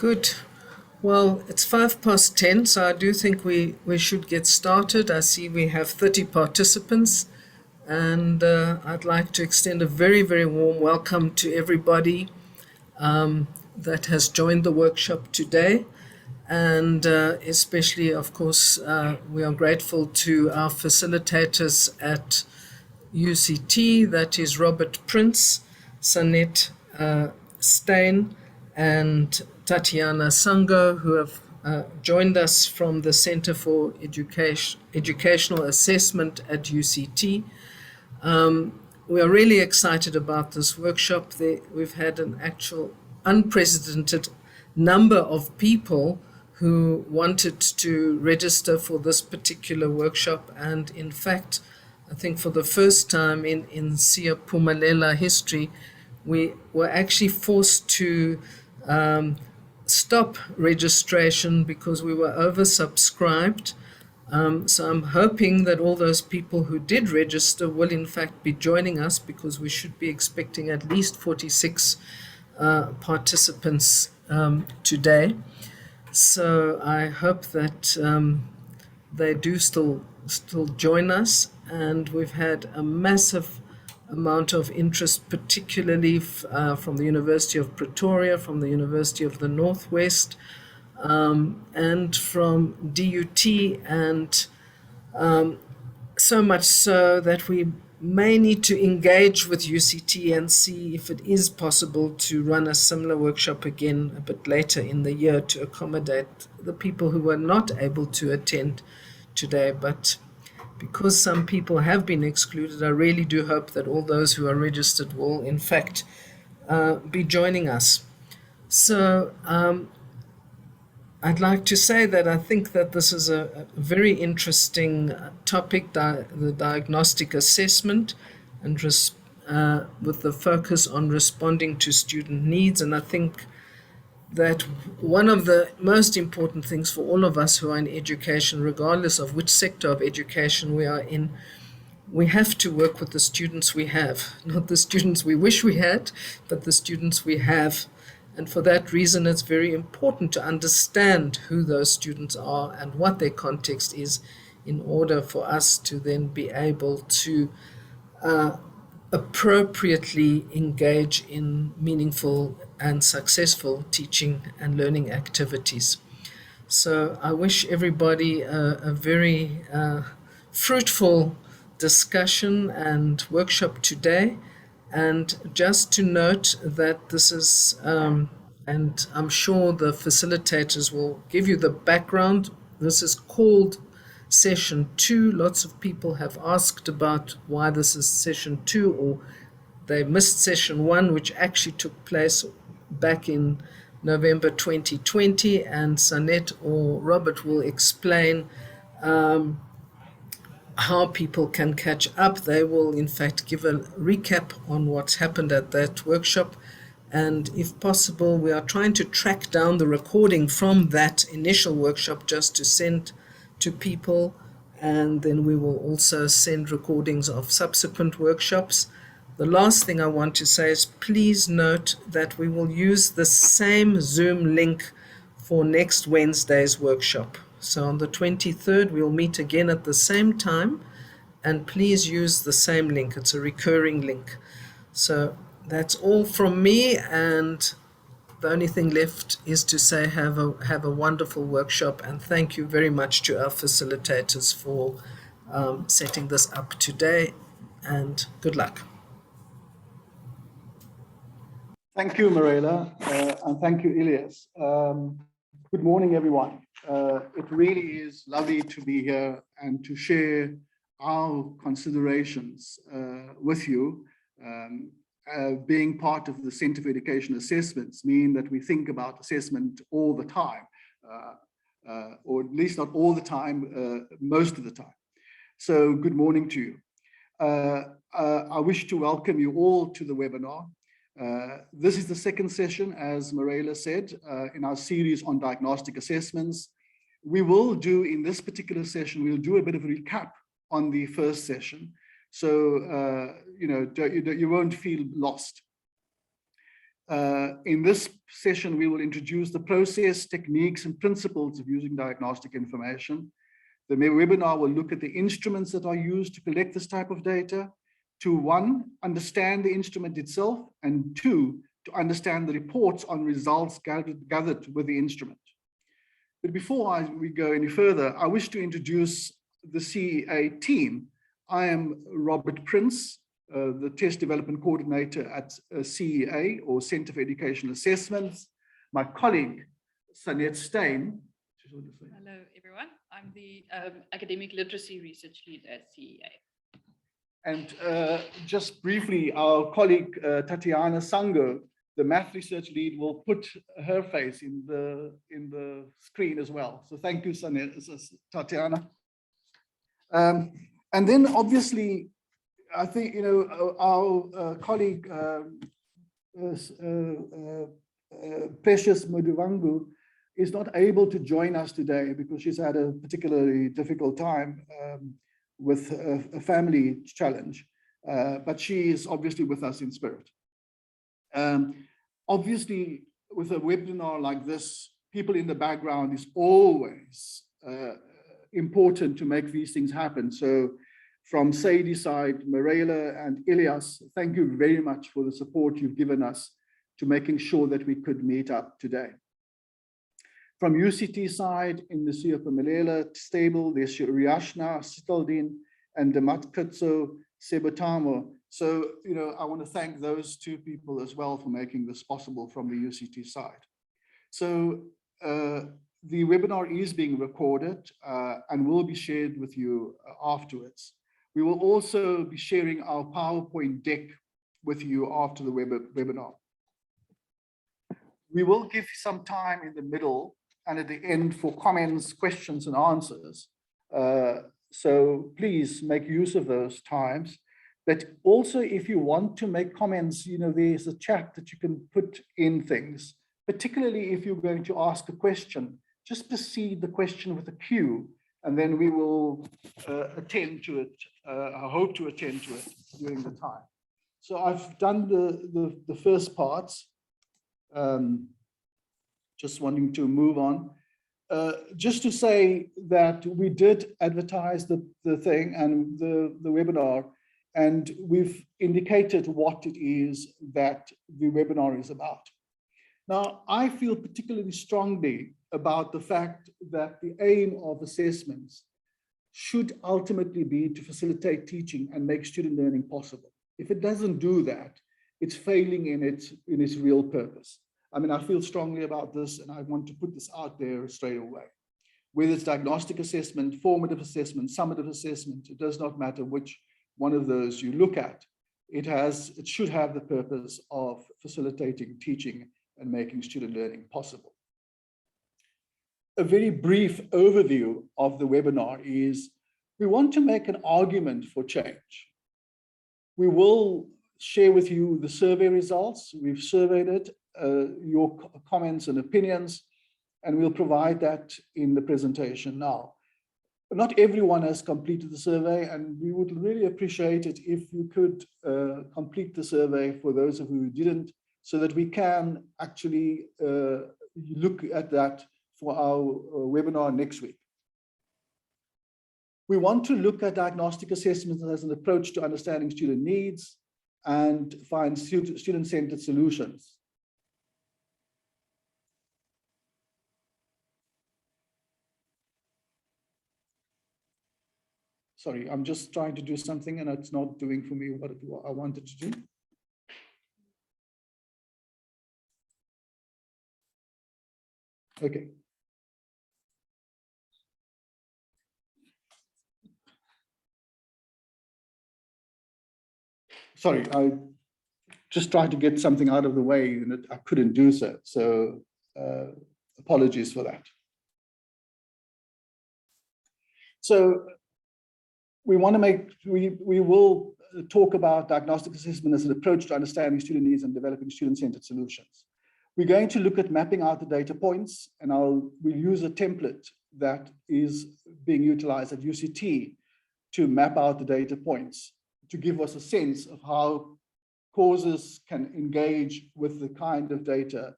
Good. Well, it's 10:05, so I do think we should get started. I see we have 30 participants, and I'd like to extend a very, very warm welcome to everybody that has joined the workshop today. And especially, of course, we are grateful to our facilitators at UCT, that is Robert Prince, Sanette Stein, and Tatiana Sango, who have joined us from the Center for Educational Assessment at UCT. We are really excited about this workshop. We've had an actual unprecedented number of people who wanted to register for this particular workshop, and in fact, I think for the first time in Siyaphumelela history, we were actually forced to stop registration because we were oversubscribed. So I'm hoping that all those people who did register will in fact be joining us, because we should be expecting at least 46 participants today. So I hope that they do still join us. And we've had a massive amount of interest, particularly from the University of Pretoria, from the University of the Northwest, and from DUT, and so much so that we may need to engage with UCT and see if it is possible to run a similar workshop again a bit later in the year to accommodate the people who were not able to attend today. But because some people have been excluded, I really do hope that all those who are registered will in fact be joining us. So I'd like to say that I think that this is a very interesting topic, the diagnostic assessment, and with the focus on responding to student needs. And I think that one of the most important things for all of us who are in education, regardless of which sector of education we are in, we have to work with the students we have, not the students we wish we had, but the students we have. And for that reason, it's very important to understand who those students are and what their context is, in order for us to then be able to appropriately engage in meaningful and successful teaching and learning activities. So I wish everybody a very fruitful discussion and workshop today. And just to note that this is, and I'm sure the facilitators will give you the background, this is called Session 2. Lots of people have asked about why this is Session 2, or they missed Session 1, which actually took place back in November 2020, and Sanette or Robert will explain how people can catch up. They will in fact give a recap on what's happened at that workshop, and if possible we are trying to track down the recording from that initial workshop just to send to people, and then we will also send recordings of subsequent workshops. The last thing I want to say is, please note that we will use the same Zoom link for next Wednesday's workshop. So on the 23rd, we'll meet again at the same time, and please use the same link. It's a recurring link. So that's all from me, and the only thing left is to say have a wonderful workshop, and thank you very much to our facilitators for setting this up today, and good luck. Thank you, Marela, and thank you, Ilyas. Good morning, everyone. It really is lovely to be here and to share our considerations with you. Being part of the Center for Education Assessments mean that we think about assessment all the time, or at least not all the time, most of the time. So good morning to you. I wish to welcome you all to the webinar. This is the second session, as Marela said, in our series on diagnostic assessments. We will do, in this particular session, we'll do a bit of a recap on the first session. So, you won't feel lost. In this session, we will introduce the process, techniques, and principles of using diagnostic information. The webinar will look at the instruments that are used to collect this type of data, to one, understand the instrument itself, and two, to understand the reports on results gathered with the instrument. But before we go any further, I wish to introduce the CEA team. I am Robert Prince, the Test Development Coordinator at CEA, or Center for Educational Assessments. My colleague, Sanette Stein. Hello, everyone. I'm the Academic Literacy Research Lead at CEA. And just briefly, our colleague, Tatiana Sango, the Math Research Lead, will put her face in the screen as well. So thank you, Tatiana. And then obviously, I think, our colleague, Precious Muduvangu, is not able to join us today because she's had a particularly difficult time with a family challenge, but she is obviously with us in spirit. Obviously, with a webinar like this, people in the background is always important to make these things happen. So from Sadie's side, Mirela and Ilias, thank you very much for the support you've given us to making sure that we could meet up today. From UCT side, in the Siopamilela stable, there's Riashna, Sitaldin, and Dematkatso Sebotamo. So, I want to thank those two people as well for making this possible from the UCT side. So the webinar is being recorded and will be shared with you afterwards. We will also be sharing our PowerPoint deck with you after the webinar. We will give some time in the middle and at the end for comments, questions, and answers. So please make use of those times. But also, if you want to make comments, there's a chat that you can put in things, particularly if you're going to ask a question. Just precede the question with a cue, and then we will attend to it. I hope to attend to it during the time. So I've done the first parts. Just wanting to move on. Just to say that we did advertise the thing and the webinar, and we've indicated what it is that the webinar is about. Now, I feel particularly strongly about the fact that the aim of assessments should ultimately be to facilitate teaching and make student learning possible. If it doesn't do that, it's failing in its real purpose. I mean, I feel strongly about this, and I want to put this out there straight away. Whether it's diagnostic assessment, formative assessment, summative assessment, it does not matter which one of those you look at. It should have the purpose of facilitating teaching and making student learning possible. A very brief overview of the webinar is we want to make an argument for change. We will share with you the survey results. We've surveyed it, your comments and opinions, and we'll provide that in the presentation now. But not everyone has completed the survey, and we would really appreciate it if you could complete the survey for those of you who didn't, so that we can actually look at that for our webinar next week. We want to look at diagnostic assessments as an approach to understanding student needs and find student-centered solutions. Sorry, I'm just trying to do something and it's not doing for me what I wanted to do. Okay. Sorry, I just tried to get something out of the way and I couldn't do so. So apologies for that. So we want to we will talk about diagnostic assessment as an approach to understanding student needs and developing student-centered solutions. We're going to look at mapping out the data points, and we'll use a template that is being utilized at UCT to map out the data points, to give us a sense of how causes can engage with the kind of data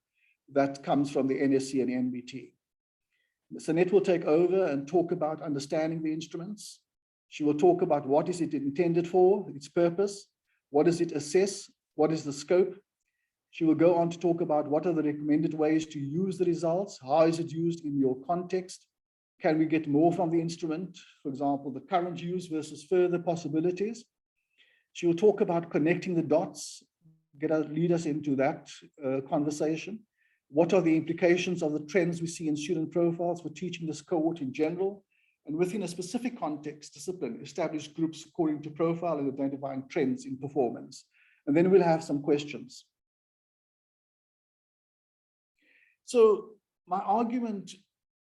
that comes from the NSC and NBT. Sanette will take over and talk about understanding the instruments. She will talk about what is it intended for, its purpose, what does it assess, what is the scope. She will go on to talk about what are the recommended ways to use the results, how is it used in your context, can we get more from the instrument, for example, the current use versus further possibilities. She will talk about connecting the dots, lead us into that conversation. What are the implications of the trends we see in student profiles for teaching this cohort in general? And within a specific context, discipline, establish groups according to profile and identifying trends in performance. And then we'll have some questions. So my argument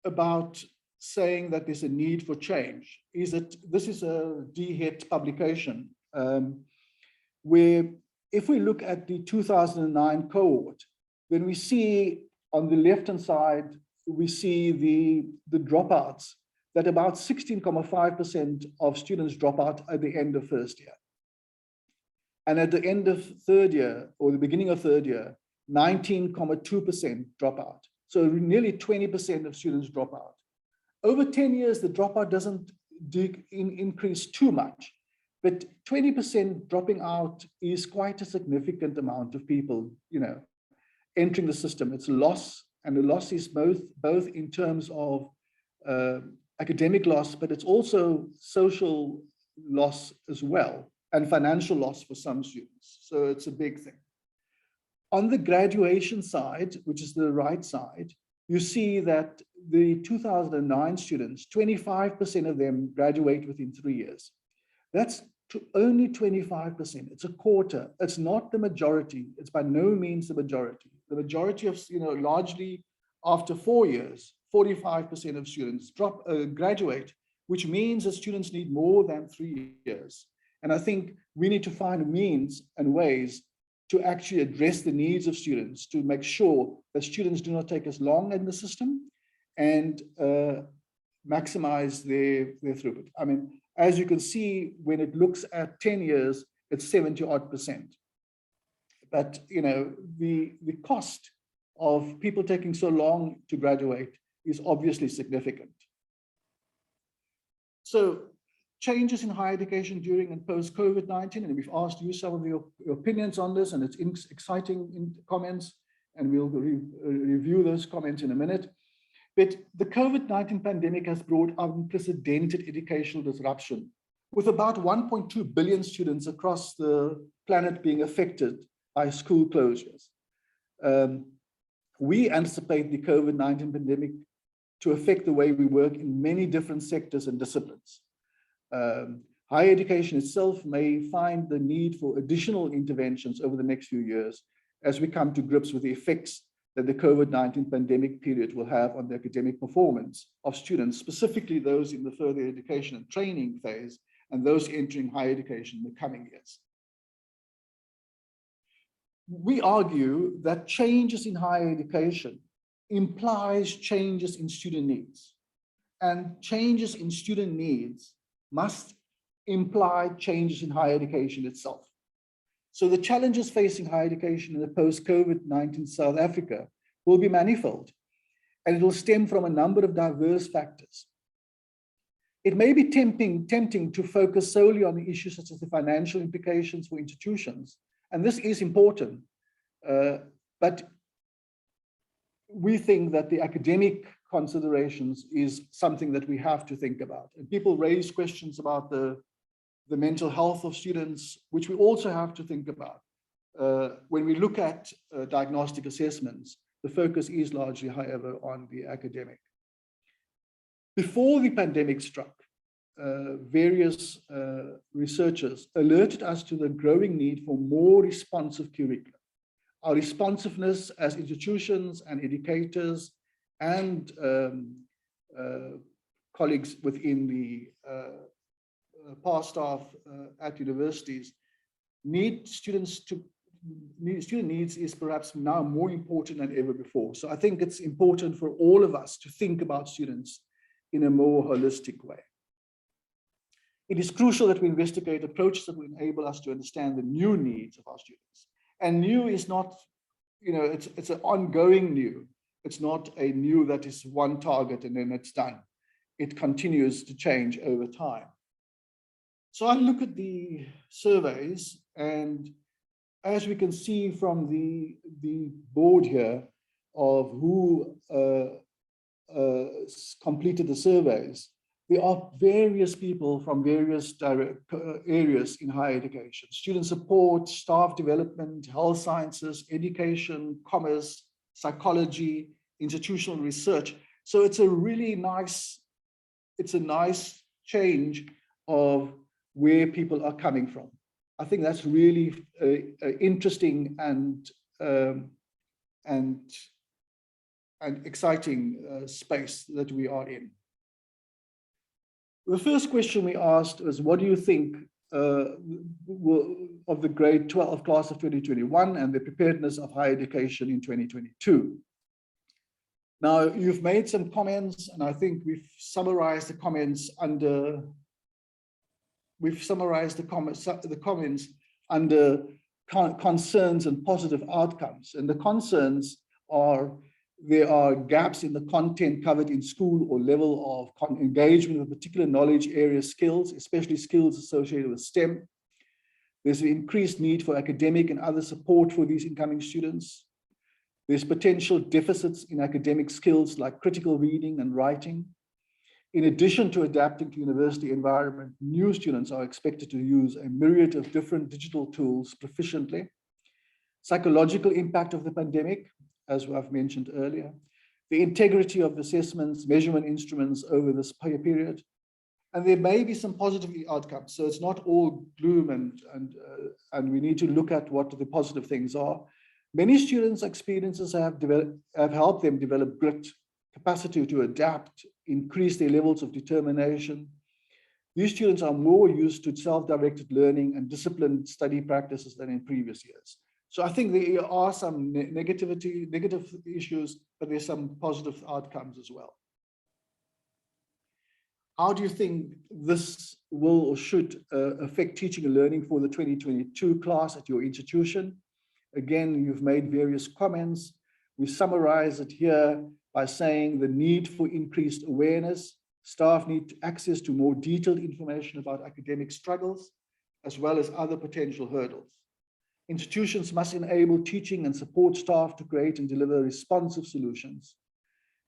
about saying that there's a need for change is that this is a DHET publication where if we look at the 2009 cohort, then we see on the left-hand side, we see the dropouts, that about 16.5% of students drop out at the end of first year. And at the end of third year, or the beginning of third year, 19.2% drop out. So nearly 20% of students drop out. Over 10 years, the dropout doesn't increase too much, but 20% dropping out is quite a significant amount of people, entering the system. It's a loss, and the loss is both in terms of academic loss, but it's also social loss as well, and financial loss for some students. So it's a big thing. On the graduation side, which is the right side, you see that the 2009 students, 25% of them graduate within 3 years. That's only 25%. It's a quarter. It's not the majority. It's by no means the majority. The majority of, largely after 4 years, 45% of students graduate, which means that students need more than 3 years. And I think we need to find means and ways to actually address the needs of students, to make sure that students do not take as long in the system and maximize their throughput. I mean, as you can see, when it looks at 10 years, it's 70-odd%. But, the cost of people taking so long to graduate is obviously significant. So changes in higher education during and post COVID-19, and we've asked you some of your opinions on this, and it's exciting comments, and we'll review those comments in a minute. But the COVID-19 pandemic has brought unprecedented educational disruption, with about 1.2 billion students across the planet being affected by school closures. We anticipate the COVID-19 pandemic to affect the way we work in many different sectors and disciplines. Higher education itself may find the need for additional interventions over the next few years as we come to grips with the effects that the COVID-19 pandemic period will have on the academic performance of students, specifically those in the further education and training phase and those entering higher education in the coming years. We argue that changes in higher education implies changes in student needs, and changes in student needs must imply changes in higher education itself. So the challenges facing higher education in the post-COVID-19 South Africa will be manifold, and it will stem from a number of diverse factors. It may be tempting to focus solely on the issues such as the financial implications for institutions, and this is important, but we think that the academic considerations is something that we have to think about. And people raise questions about the mental health of students, which we also have to think about. When we look at diagnostic assessments, the focus is largely, however, on the academic. Before the pandemic struck, various researchers alerted us to the growing need for more responsive curriculum. Our responsiveness as institutions and educators and colleagues within the past staff at universities student needs is perhaps now more important than ever before. So I think it's important for all of us to think about students in a more holistic way. It is crucial that we investigate approaches that will enable us to understand the new needs of our students. And new is not, it's an ongoing new. It's not a new that is one target and then it's done. It continues to change over time. So I look at the surveys, and as we can see from the board here of who completed the surveys, there are various people from various areas in higher education: student support, staff development, health sciences, education, commerce, psychology, institutional research. So it's a really nice, change of where people are coming from. I think that's really interesting and exciting space that we are in. The first question we asked was, what do you think of the grade 12 class of 2021 and the preparedness of higher education in 2022? Now, you've made some comments, and I think we've summarized the comments under concerns and positive outcomes. And the concerns are, there are gaps in the content covered in school or level of engagement with particular knowledge area skills, especially skills associated with STEM. There's an increased need for academic and other support for these incoming students. There's potential deficits in academic skills like critical reading and writing. In addition to adapting to university environment, new students are expected to use a myriad of different digital tools proficiently. Psychological impact of the pandemic, as I've mentioned earlier, the integrity of assessments, measurement instruments over this period, and there may be some positive outcomes. So it's not all gloom, and we need to look at what the positive things are. Many students' experiences have helped them develop grit, capacity to adapt, increase their levels of determination. These students are more used to self-directed learning and disciplined study practices than in previous years. So I think there are some negative issues, but there's some positive outcomes as well. How do you think this will or should affect teaching and learning for the 2022 class at your institution? Again, you've made various comments. We summarize it here by saying the need for increased awareness. Staff need access to more detailed information about academic struggles, as well as other potential hurdles. Institutions must enable teaching and support staff to create and deliver responsive solutions.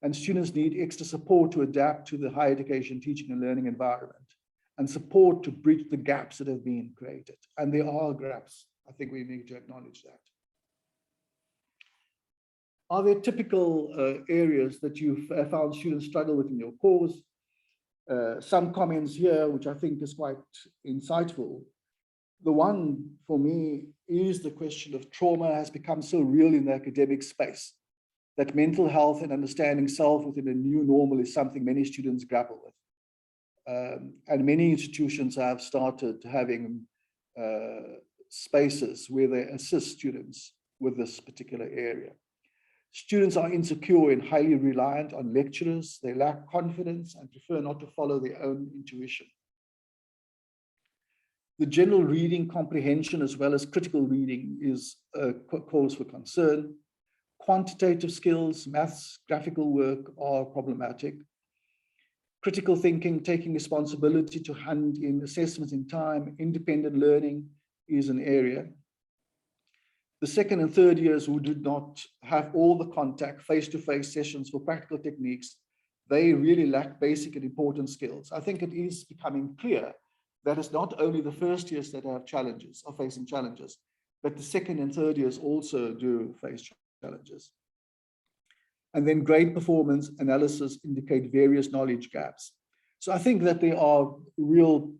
And students need extra support to adapt to the higher education teaching and learning environment, and support to bridge the gaps that have been created. And there are gaps. I think we need to acknowledge that. Are there typical areas that you've found students struggle with in your course? Some comments here, which I think is quite insightful. The one for me is the question of trauma has become so real in the academic space that mental health and understanding self within a new normal is something many students grapple with. And many institutions have started having spaces where they assist students with this particular area. Students are insecure and highly reliant on lecturers. They lack confidence and prefer not to follow their own intuition. The general reading comprehension as well as critical reading is calls for concern. Quantitative skills, maths, graphical work are problematic. Critical thinking, taking responsibility to hand in assessments in time, independent learning is an area. The second and third years who did not have all the contact, face-to-face sessions for practical techniques, they really lack basic and important skills. I think it is becoming clear that it's not only the first years that have challenges, are facing challenges, but the second and third years also do face challenges. And then grade performance analysis indicate various knowledge gaps. So I think that there are real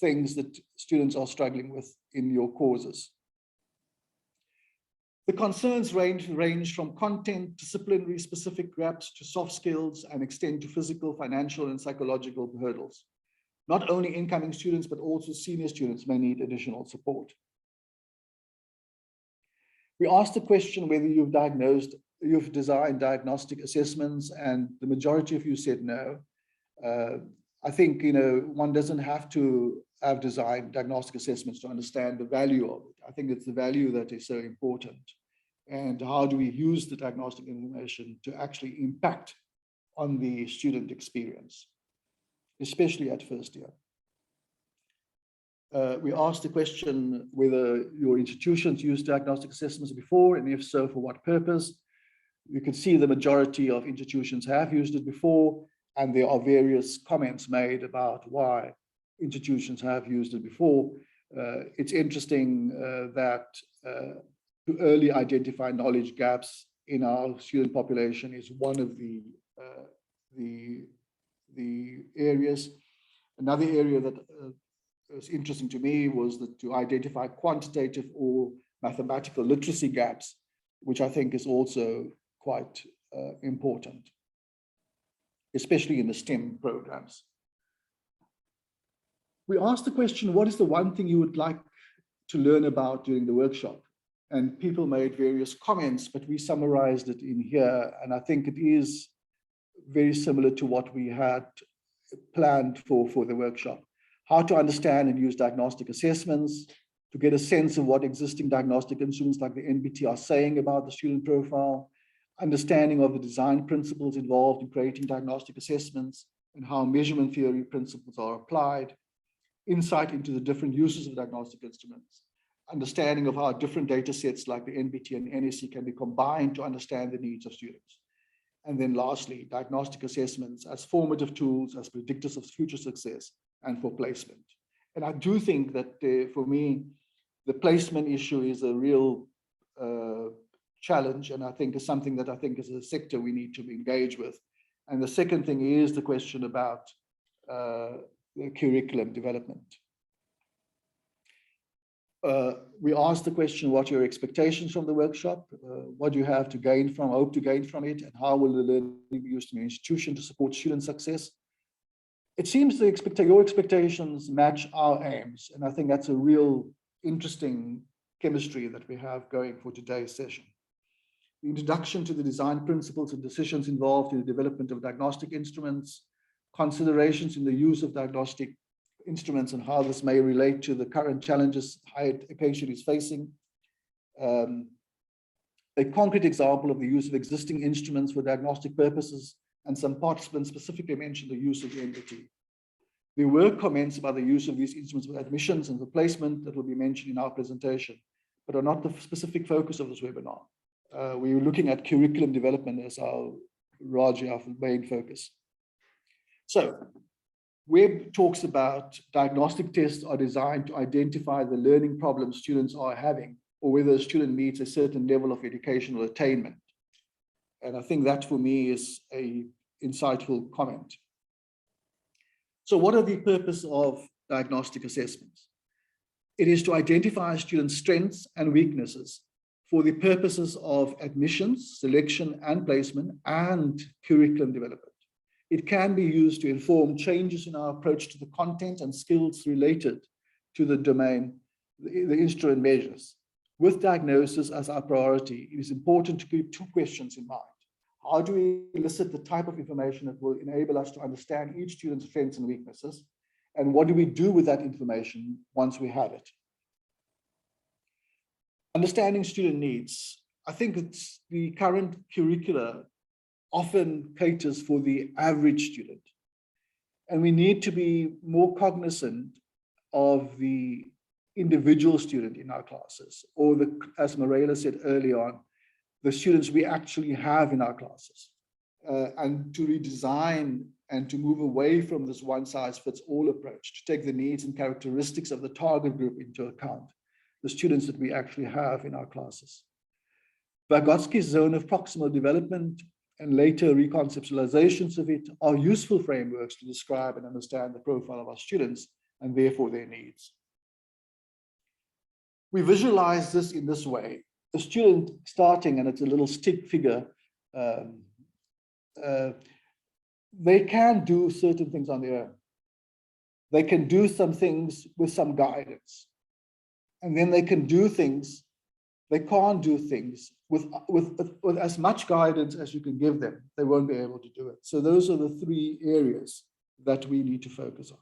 things that students are struggling with in your courses. The concerns range from content, disciplinary specific gaps to soft skills and extend to physical, financial, and psychological hurdles. Not only incoming students, but also senior students may need additional support. We asked the question whether you've designed diagnostic assessments, and the majority of you said no. I think, you know, one doesn't have to have designed diagnostic assessments to understand the value of it. I think it's the value that is so important. And how do we use the diagnostic information to actually impact on the student experience, especially at first year. We asked the question whether your institutions used diagnostic assessments before, and if so, for what purpose. You can see the majority of institutions have used it before, and there are various comments made about why institutions have used it before. It's interesting that to early identify knowledge gaps in our student population is one of the areas. Another area that was interesting to me was that to identify quantitative or mathematical literacy gaps, which I think is also quite important, especially in the STEM programs. We asked the question, what is the one thing you would like to learn about during the workshop? And people made various comments, but we summarized it in here. And I think it is very similar to what we had planned for the workshop. How to understand and use diagnostic assessments, to get a sense of what existing diagnostic instruments like the NBT are saying about the student profile, understanding of the design principles involved in creating diagnostic assessments and how measurement theory principles are applied, insight into the different uses of diagnostic instruments, understanding of how different data sets like the NBT and NSE can be combined to understand the needs of students. And then lastly, diagnostic assessments as formative tools, as predictors of future success, and for placement. And I do think that for me, the placement issue is a real challenge, and I think is something that I think as a sector we need to engage with. And the second thing is the question about the curriculum development. We asked the question, what are your expectations from the workshop? What do you have to gain from, hope to gain from it? And how will the learning be used in your institution to support student success? It seems your expectations match our aims. And I think that's a real interesting chemistry that we have going for today's session. The introduction to the design principles and decisions involved in the development of diagnostic instruments, considerations in the use of diagnostic instruments and how this may relate to the current challenges higher education is facing. A concrete example of the use of existing instruments for diagnostic purposes, and some participants specifically mentioned the use of the NBT. There were comments about the use of these instruments for admissions and replacement that will be mentioned in our presentation, but are not the specific focus of this webinar. We were looking at curriculum development as our main focus. So, Webb talks about diagnostic tests are designed to identify the learning problems students are having, or whether a student meets a certain level of educational attainment. And I think that for me is an insightful comment. So what are the purpose of diagnostic assessments? It is to identify students' strengths and weaknesses for the purposes of admissions, selection and placement, and curriculum development. It can be used to inform changes in our approach to the content and skills related to the domain, the instrument measures. With diagnosis as our priority, it is important to keep two questions in mind. How do we elicit the type of information that will enable us to understand each student's strengths and weaknesses? And what do we do with that information once we have it? Understanding student needs. I think it's the current curricula often caters for the average student. And we need to be more cognizant of the individual student in our classes, or as Marela said early on, the students we actually have in our classes, and to redesign and to move away from this one-size-fits-all approach, to take the needs and characteristics of the target group into account, the students that we actually have in our classes. Vygotsky's zone of proximal development and later reconceptualizations of it are useful frameworks to describe and understand the profile of our students and therefore their needs. We visualize this in this way. A student starting, and it's a little stick figure, they can do certain things on their own. They can do some things with some guidance. And then they can do things, they can't do things with as much guidance as you can give them. They won't be able to do it. So those are the three areas that we need to focus on.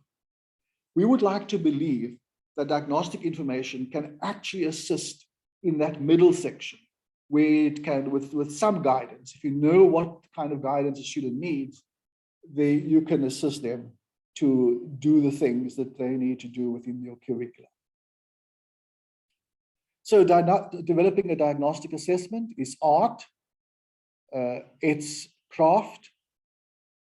We would like to believe that diagnostic information can actually assist in that middle section, where it can, with some guidance, if you know what kind of guidance a student needs, you can assist them to do the things that they need to do within your curriculum. So developing a diagnostic assessment is art, it's craft,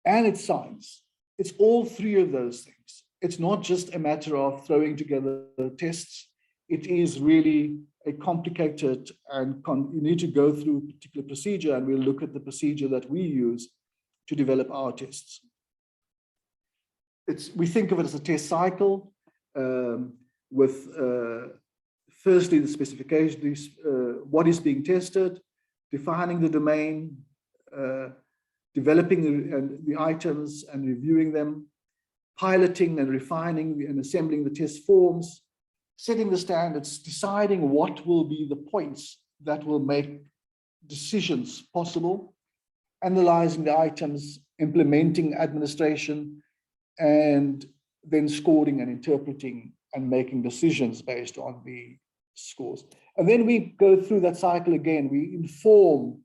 and it's science. It's all three of those things. It's not just a matter of throwing together tests. It is really a complicated, and you need to go through a particular procedure, and we'll look at the procedure that we use to develop our tests. We think of it as a test cycle with firstly the specification, what is being tested, defining the domain, developing the items and reviewing them, piloting and refining and assembling the test forms, setting the standards, deciding what will be the points that will make decisions possible, analyzing the items, implementing administration, and then scoring and interpreting and making decisions based on the scores. And then we go through that cycle again. We inform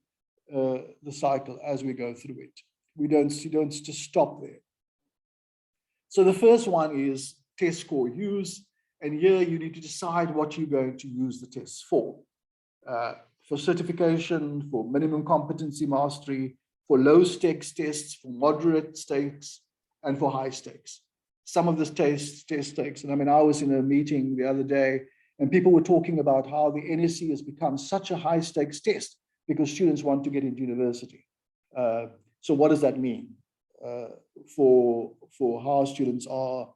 the cycle as we go through it. You don't just stop there. So the first one is test score use. And here you need to decide what you're going to use the tests for certification, for minimum competency mastery, for low stakes tests, for moderate stakes, and for high stakes. Some of the test stakes, and I mean, I was in a meeting the other day and people were talking about how the NSC has become such a high stakes test because students want to get into university. So what does that mean for how students are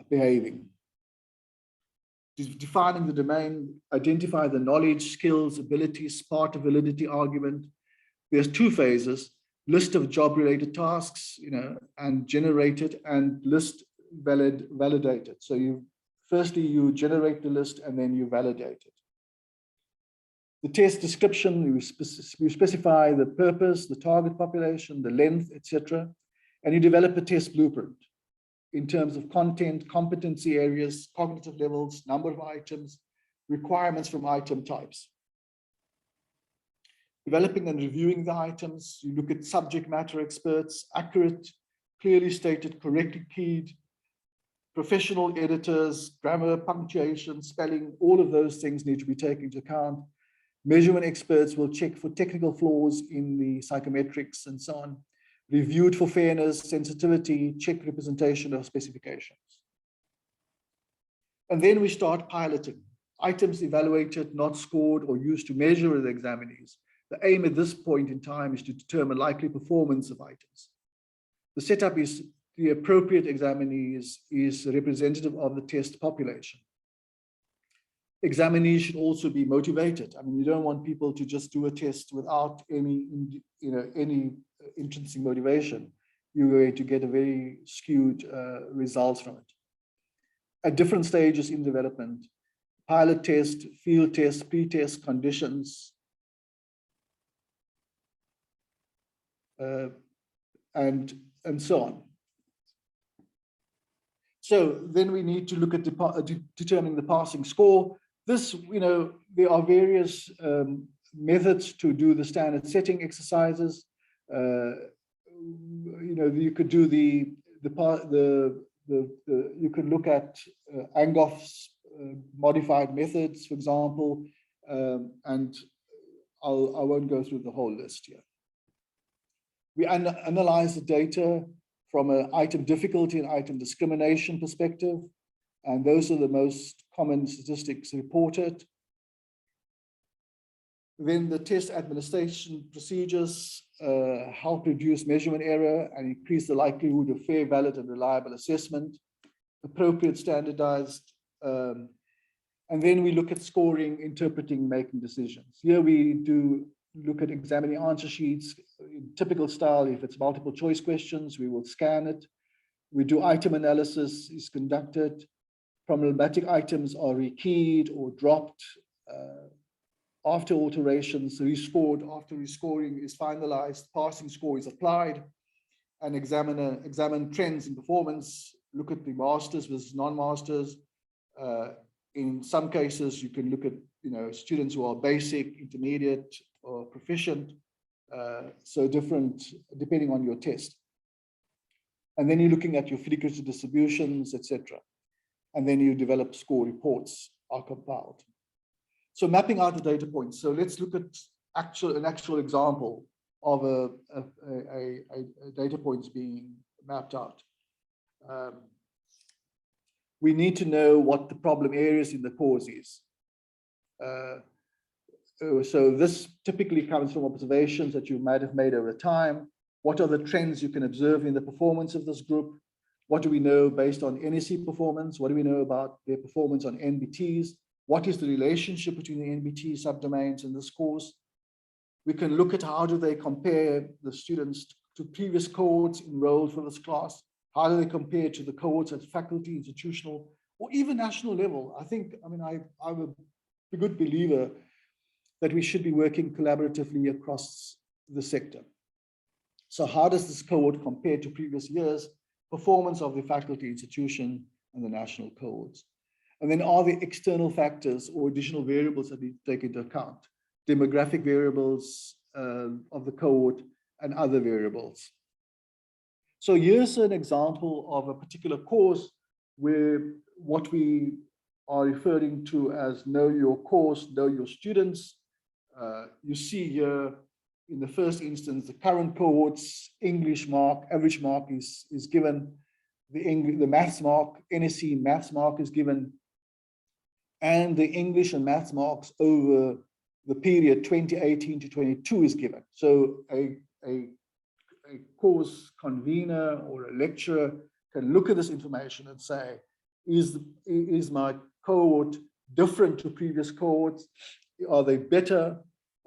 behaving? Defining the domain, identify the knowledge, skills, abilities, part of validity argument. There's two phases: list of job-related tasks, and generated, and list validated. So firstly you generate the list and then you validate it. The test description, you specify the purpose, the target population, the length, etc., and you develop a test blueprint in terms of content, competency areas, cognitive levels, number of items, requirements from item types. Developing and reviewing the items, you look at subject matter experts, accurate, clearly stated, correctly keyed, professional editors, grammar, punctuation, spelling, all of those things need to be taken into account. Measurement experts will check for technical flaws in the psychometrics and so on. Reviewed for fairness, sensitivity, check representation of specifications. And then we start piloting. Items evaluated, not scored, or used to measure the examinees. The aim at this point in time is to determine likely performance of items. The setup is the appropriate examinees is representative of the test population. Examinees should also be motivated. I mean, you don't want people to just do a test without any intrinsic motivation. You're going to get a very skewed results from it. At different stages in development, pilot test, field test, pre-test conditions, and so on. So then we need to look at determining the passing score. This, there are various methods to do the standard setting exercises. You could do you could look at Angoff's modified methods, for example, and I won't go through the whole list here. We analyze the data from an item difficulty and item discrimination perspective, and those are the most common statistics reported. Then the test administration procedures help reduce measurement error and increase the likelihood of fair, valid, and reliable assessment, appropriate, standardized. And then we look at scoring, interpreting, making decisions. Here we do look at examining answer sheets in typical style. If it's multiple choice questions, we will scan it. We do item analysis is conducted. Problematic items are rekeyed or dropped. After alterations, rescored. After rescoring is finalized, passing score is applied. and examine trends in performance, look at the masters versus non-masters. In some cases, you can look at students who are basic, intermediate, or proficient. So different depending on your test. And then you're looking at your frequency distributions, etc. And then you develop score reports are compiled. So mapping out the data points. So let's look at an actual example of a data points being mapped out. We need to know what the problem areas in the course is. So this typically comes from observations that you might have made over time. What are the trends you can observe in the performance of this group? What do we know based on NEC performance? What do we know about their performance on NBTs? What is the relationship between the NBT subdomains and this course? We can look at how do they compare the students to previous cohorts enrolled for this class? How do they compare to the cohorts at faculty, institutional, or even national level? I'm a good believer that we should be working collaboratively across the sector. So how does this cohort compare to previous years' performance of the faculty, institution, and the national cohorts? And then are there external factors or additional variables that we take into account? Demographic variables of the cohort and other variables. So here's an example of a particular course where what we are referring to as know your course, know your students. You see here in the first instance, the current cohort's English mark, average mark is given. The maths mark, NSC maths mark is given. And the English and maths marks over the period 2018 to 22 is given. So a course convener or a lecturer can look at this information and say, is my cohort different to previous cohorts? Are they better?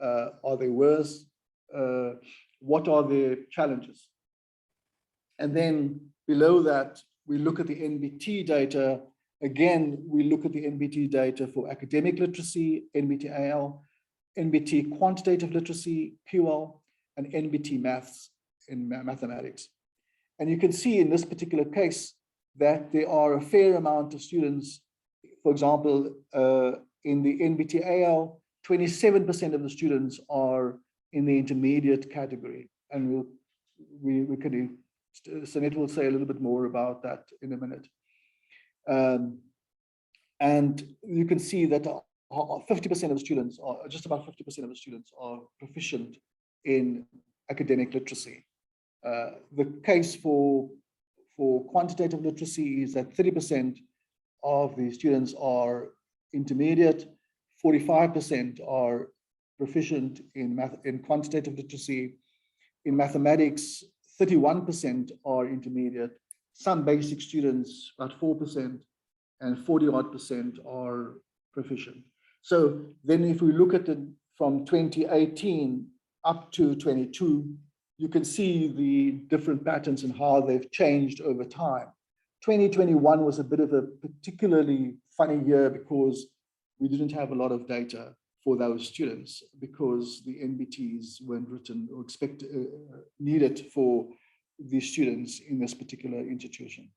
Are they worse? What are their challenges? And then below that, we look at the NBT data. Again, we look at the NBT data for academic literacy, NBT-AL, NBT quantitative literacy, QL, and NBT maths in mathematics. And you can see in this particular case that there are a fair amount of students, for example, in the NBT-AL, 27% of the students are in the intermediate category. And we can, Sanette will say a little bit more about that in a minute. And you can see that 50% of students, or just about 50% of the students, are proficient in academic literacy. The case for quantitative literacy is that 30% of the students are intermediate, 45% are proficient in quantitative literacy. In mathematics, 31% are intermediate. Some basic students, about 4%, and 40-odd% are proficient. So then if we look at it from 2018 up to 22, you can see the different patterns and how they've changed over time. 2021 was a bit of a particularly funny year because we didn't have a lot of data for those students because the NBTs weren't written or needed for the students in this particular institution.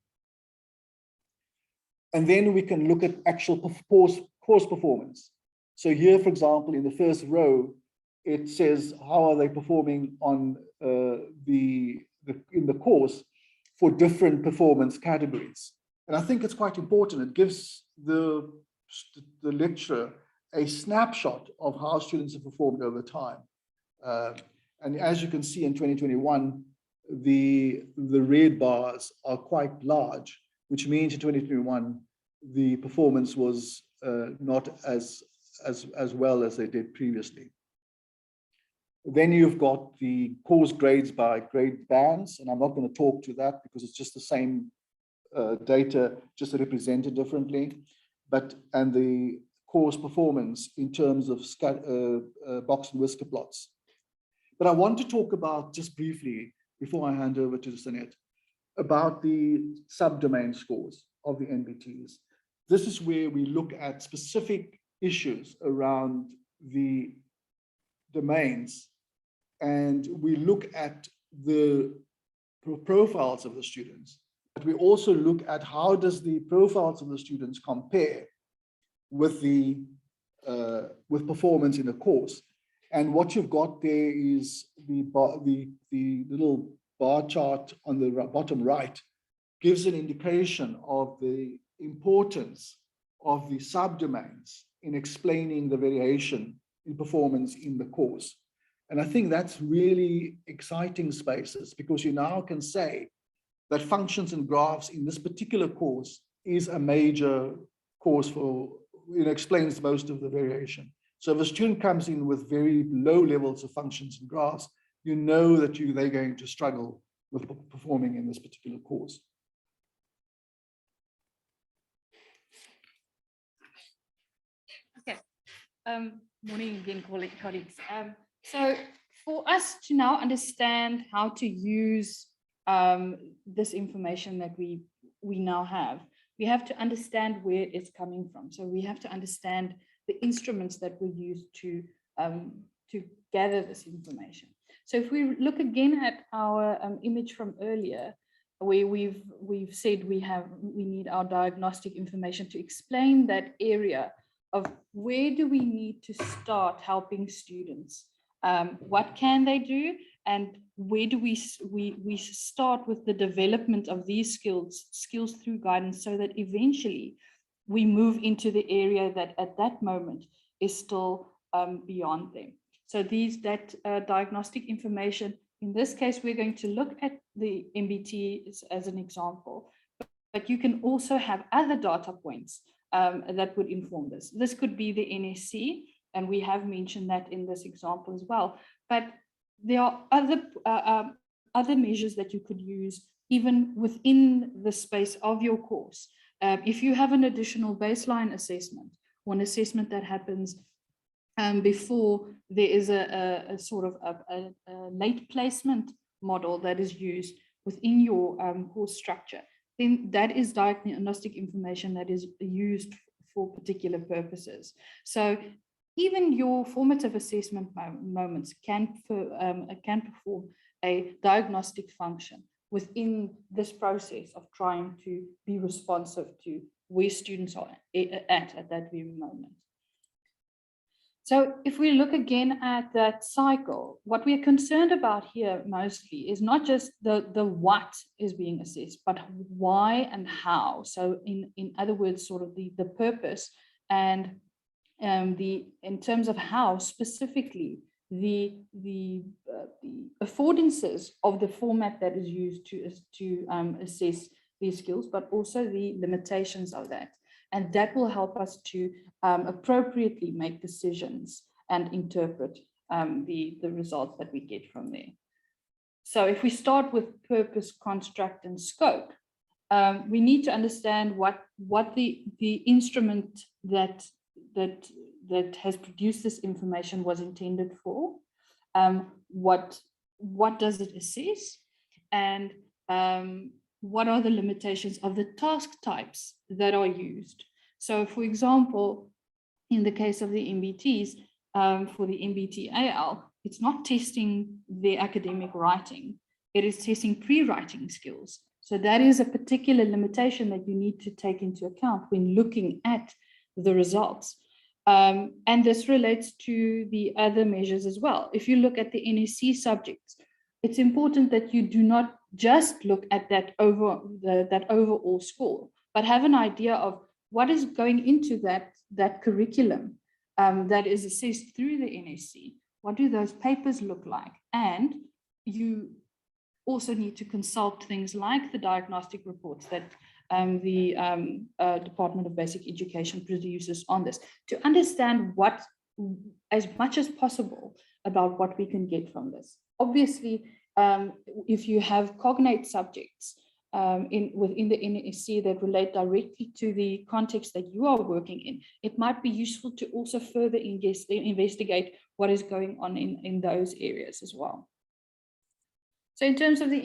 And then we can look at actual course performance. So here, for example, in the first row, it says how are they performing on in the course for different performance categories. And I think it's quite important. It gives the lecturer a snapshot of how students have performed over time. And as you can see in 2021, the red bars are quite large, which means in 2021, the performance was not as well as they did previously. Then you've got the course grades by grade bands, and I'm not going to talk to that because it's just the same data, just represented differently. And the course performance in terms of box and whisker plots. But I want to talk about, just briefly, before I hand over to Sanette, about the subdomain scores of the NBTs. This is where we look at specific issues around the domains, and we look at the profiles of the students, but we also look at how does the profiles of the students compare with the with performance in a course. And what you've got there is the little bar chart on the bottom right gives an indication of the importance of the subdomains in explaining the variation in performance in the course. And I think that's really exciting spaces, because you now can say that functions and graphs in this particular course is a major course for, explains most of the variation. So if a student comes in with very low levels of functions and graphs, you know that they're going to struggle with performing in this particular course. Okay. Morning again, colleagues. So for us to now understand how to use this information that we now have, we have to understand where it's coming from. So we have to understand the instruments that we use to gather this information. So if we look again at our image from earlier, where we've said we need our diagnostic information to explain that area of where do we need to start helping students, what can they do, and where do we start with the development of these skills through guidance, so that eventually we move into the area that at that moment is still beyond them. So that diagnostic information, in this case, we're going to look at the MBT as an example, but you can also have other data points that would inform this. This could be the NSC, and we have mentioned that in this example as well. But there are other measures that you could use even within the space of your course. If you have an additional baseline assessment, or an assessment that happens before there is a sort of a late placement model that is used within your course structure, then that is diagnostic information that is used for particular purposes. So even your formative assessment moments can perform a diagnostic function within this process of trying to be responsive to where students are at that very moment. So if we look again at that cycle, what we're concerned about here mostly is not just the what is being assessed, but why and how. So in other words, sort of the purpose, and in terms of how specifically the affordances of the format that is used to assess these skills, but also the limitations of that. And that will help us to appropriately make decisions and interpret the results that we get from there. So if we start with purpose, construct, and scope, we need to understand what the instrument that has produced this information was intended for, what does it assess, and what are the limitations of the task types that are used. So for example, in the case of the MBTs, for the MBT-AL, it's not testing the academic writing, it is testing pre-writing skills. So that is a particular limitation that you need to take into account when looking at the results. And this relates to the other measures as well. If you look at the NSC subjects, it's important that you do not just look at that overall score, but have an idea of what is going into that curriculum that is assessed through the NSC. What do those papers look like? And you also need to consult things like the diagnostic reports that the Department of Basic Education produces on this, to understand as much as possible about what we can get from this. Obviously, if you have cognate subjects within the NSC that relate directly to the context that you are working in, it might be useful to also further investigate what is going on in those areas as well. So in terms of the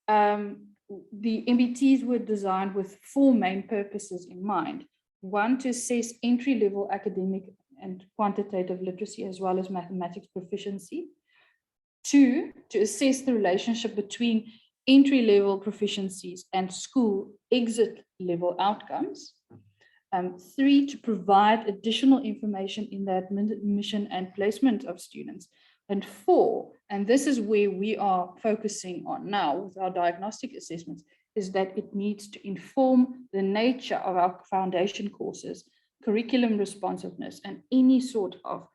MBTs were designed with 4 main purposes in mind. 1, to assess entry-level academic and quantitative literacy as well as mathematics proficiency. 2, to assess the relationship between entry-level proficiencies and school exit level outcomes. 3, to provide additional information in the admission and placement of students. And 4, and this is where we are focusing on now with our diagnostic assessments, is that it needs to inform the nature of our foundation courses, curriculum responsiveness, and any sort of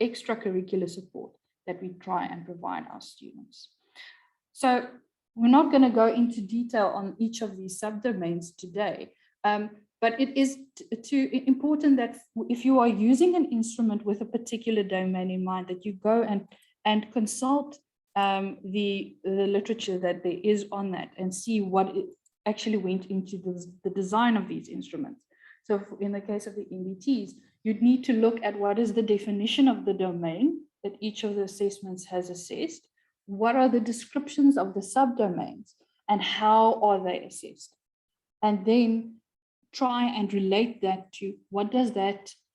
extracurricular support that we try and provide our students. So we're not going to go into detail on each of these subdomains today, but it is important that if you are using an instrument with a particular domain in mind, that you go and consult the literature that there is on that and see what it actually went into the design of these instruments. So in the case of the MBTs, you'd need to look at what is the definition of the domain that each of the assessments has assessed. What are the descriptions of the subdomains and how are they assessed? And then try and relate that to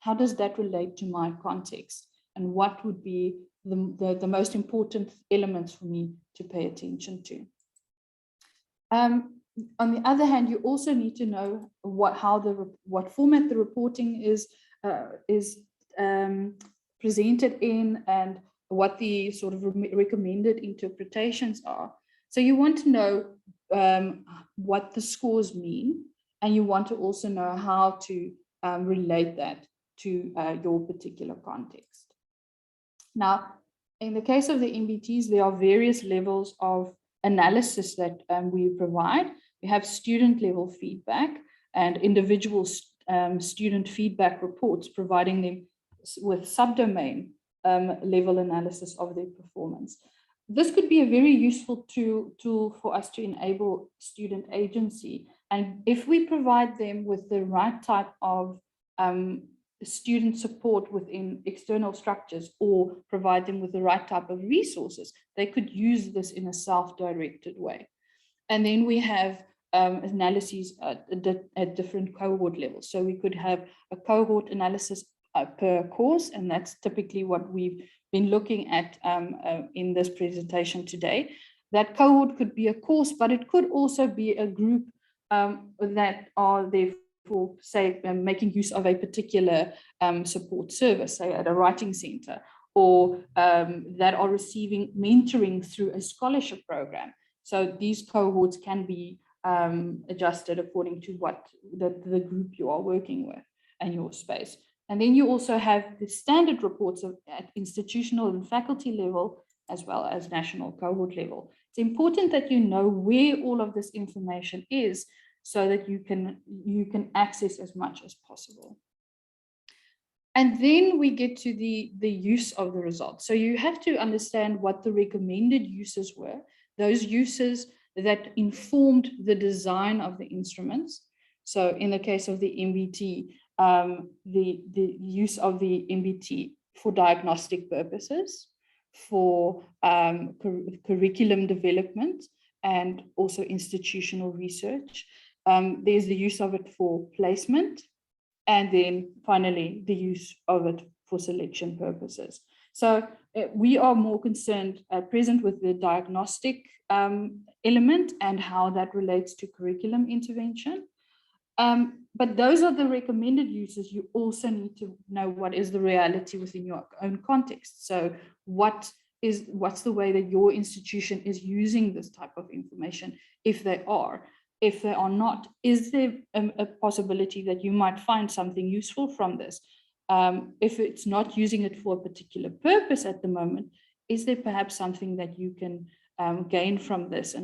how does that relate to my context, and what would be the most important elements for me to pay attention to. On the other hand, you also need to know what format the reporting is presented in, and what the sort of recommended interpretations are. So you want to know what the scores mean, and you want to also know how to relate that to your particular context. Now, in the case of the MBTs, there are various levels of analysis that we provide. We have student level feedback and individual student feedback reports, providing them with subdomain level analysis of their performance. This could be a very useful tool for us to enable student agency. And if we provide them with the right type of student support within external structures, or provide them with the right type of resources, they could use this in a self-directed way. And then we have analyses at different cohort levels. So we could have a cohort analysis per course, and that's typically what we've been looking at in this presentation today. That cohort could be a course, but it could also be a group that are therefore, say, making use of a particular support service, say at a writing center, or that are receiving mentoring through a scholarship program. So these cohorts can be adjusted according to what the group you are working with and your space. And then you also have the standard reports at institutional and faculty level, as well as national cohort level. It's important that you know where all of this information is, so that you can access as much as possible. And then we get to the use of the results. So you have to understand what the recommended uses were, those uses that informed the design of the instruments. So in the case of the MBT, the use of the MBT for diagnostic purposes, for curriculum development, and also institutional research. There's the use of it for placement, and then finally the use of it for selection purposes. So we are more concerned at present with the diagnostic element and how that relates to curriculum intervention. But those are the recommended uses. You also need to know what is the reality within your own context. So what's the way that your institution is using this type of information, if they are. If they are not, is there a possibility that you might find something useful from this? If it's not using it for a particular purpose at the moment, is there perhaps something that you can gain from this,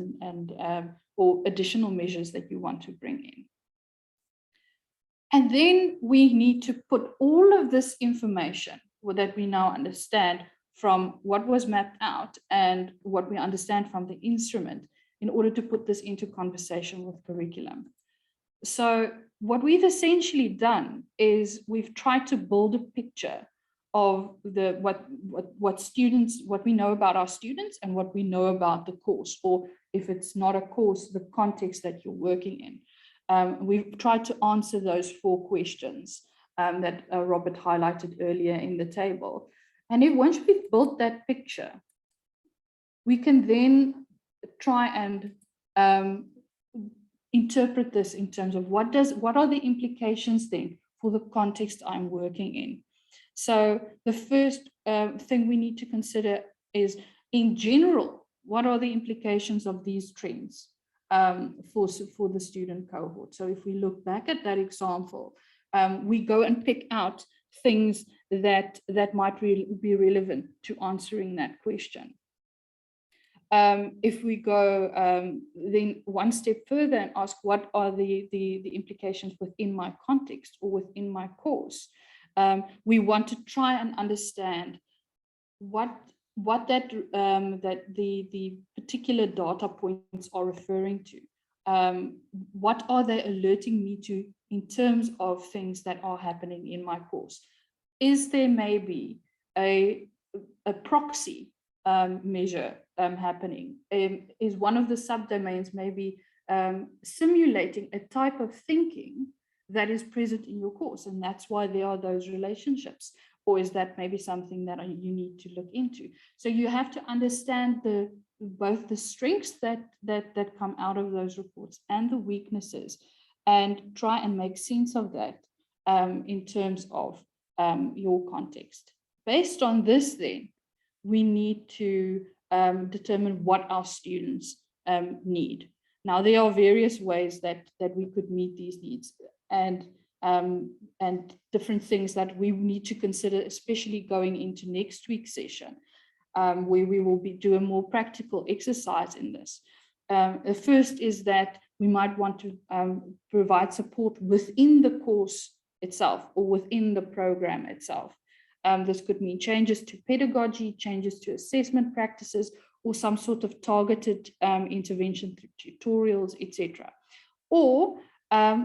or additional measures that you want to bring in? And then we need to put all of this information that we now understand from what was mapped out and what we understand from the instrument, in order to put this into conversation with curriculum. So what we've essentially done is we've tried to build a picture of what we know about our students and what we know about the course, or if it's not a course, the context that you're working in. We've tried to answer those 4 questions that Robert highlighted earlier in the table. And once we've built that picture, we can then try and interpret this in terms of what are the implications then for the context I'm working in. So the first thing we need to consider is, in general, what are the implications of these trends for the student cohort? So if we look back at that example, we go and pick out things that might be relevant to answering that question. If we go then one step further and ask what are the implications within my context or within my course, we want to try and understand what the particular data points are referring to. What are they alerting me to in terms of things that are happening in my course? Is there maybe a proxy measure happening? Is one of the subdomains maybe simulating a type of thinking that is present in your course, and that's why there are those relationships? Or is that maybe something that you need to look into? So you have to understand both the strengths that come out of those reports and the weaknesses, and try and make sense of that in terms of your context. Based on this, then, we need to determine what our students need. Now, there are various ways that we could meet these needs, and different things that we need to consider, especially going into next week's session, where we will be doing more practical exercise in this. The first is that we might want to provide support within the course itself or within the program itself. This could mean changes to pedagogy, changes to assessment practices, or some sort of targeted intervention through tutorials, etc. Or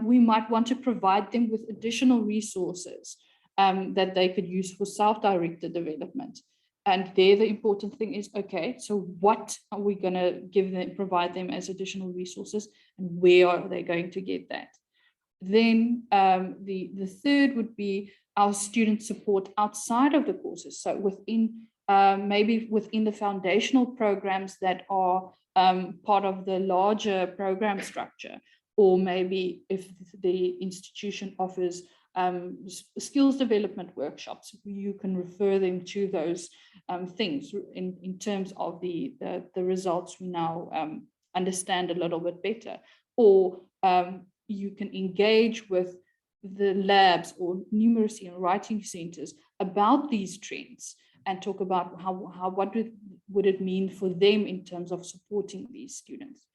we might want to provide them with additional resources that they could use for self-directed development. And there, the important thing is, okay, so what are we going to provide them as additional resources, and where are they going to get that? Then the third would be our student support outside of the courses. So within maybe within the foundational programs that are part of the larger program structure, or maybe if the institution offers skills development workshops, you can refer them to those things in terms of the results we now understand a little bit better. Or you can engage with the labs or numeracy and writing centers about these trends and talk about what would it mean for them in terms of supporting these students.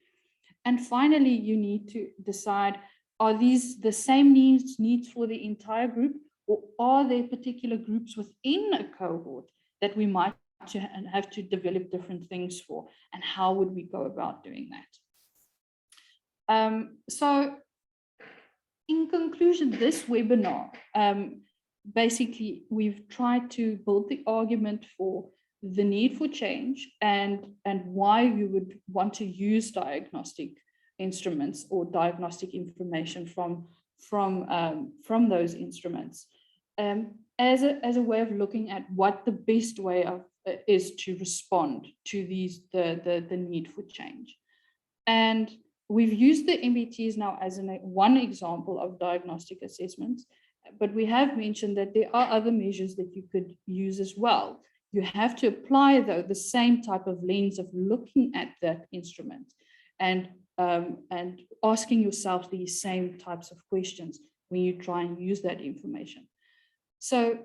And finally, you need to decide, are these the same needs for the entire group, or are there particular groups within a cohort that we might have to develop different things for, and how would we go about doing that? So in conclusion, this webinar, basically, we've tried to build the argument for the need for change and why you would want to use diagnostic instruments or diagnostic information from those instruments as a way of looking at what the best way of is to respond to the need for change. And we've used the MBTs now as one example of diagnostic assessments, but we have mentioned that there are other measures that you could use as well. You have to apply, though, the same type of lens of looking at that instrument and asking yourself these same types of questions when you try and use that information. So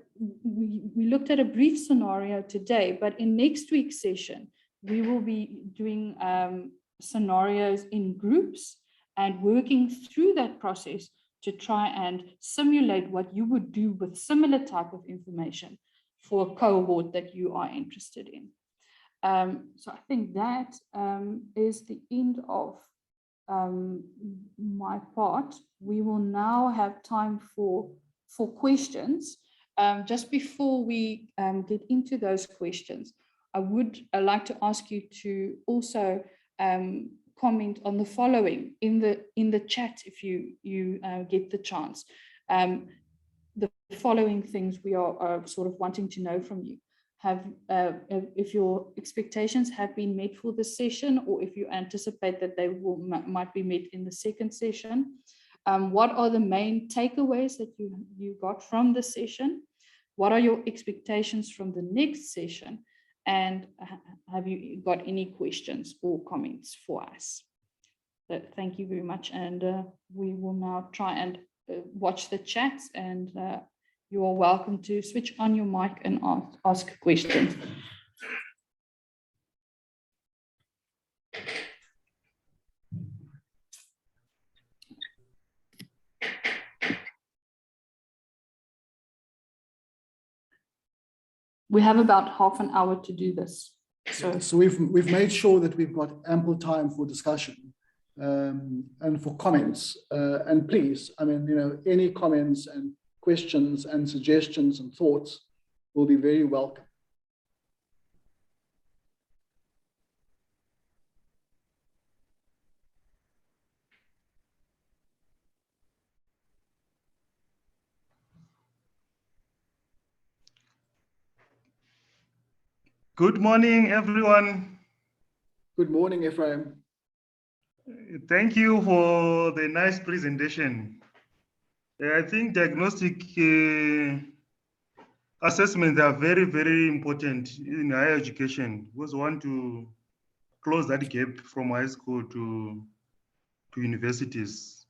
we looked at a brief scenario today, but in next week's session, we will be doing scenarios in groups and working through that process to try and simulate what you would do with similar type of information for a cohort that you are interested in. So I think that is the end of my part. We will now have time for questions. Just before we get into those questions, I would like to ask you to also comment on the following in the chat if you get the chance. The following things we are sort of wanting to know from you. if your expectations have been met for the session, or if you anticipate that they might be met in the second session. What are the main takeaways that you got from the session? What are your expectations from the next session? And have you got any questions or comments for us? So thank you very much. And we will now try and watch the chats, and you are welcome to switch on your mic and ask questions. We have about half an hour to do this. So we've made sure that we've got ample time for discussion and for comments. And please, I mean, any comments and questions and suggestions and thoughts will be very welcome. Good morning, everyone. Good morning, Ephraim. Thank you for the nice presentation. I think diagnostic assessments are very, very important in higher education. We want to close that gap from high school to universities.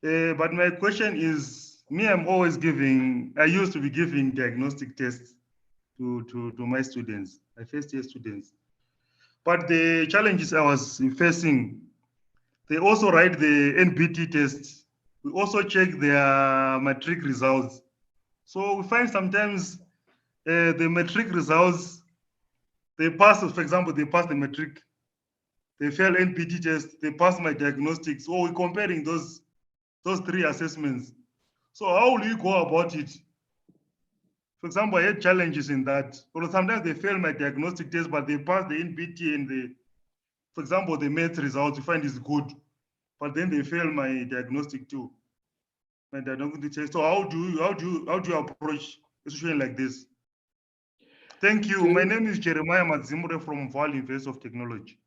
But my question is, I used to be giving diagnostic tests to my students, my first year students. But the challenges I was facing, they also write the NBT tests. We also check their matric results. So we find sometimes the matric results, they pass, for example, they pass the matric, they fail NBT test, they pass my diagnostics. So we're comparing those three assessments. So how will you go about it? For example, I had challenges in that. Or sometimes they fail my diagnostic test, but they pass the NBT and for example, the math results you find is good, but then they fail my diagnostic too. My diagnostic test. So how do you approach a situation like this? Thank you. My name is Jeremiah Mazimure from Val University of Technology.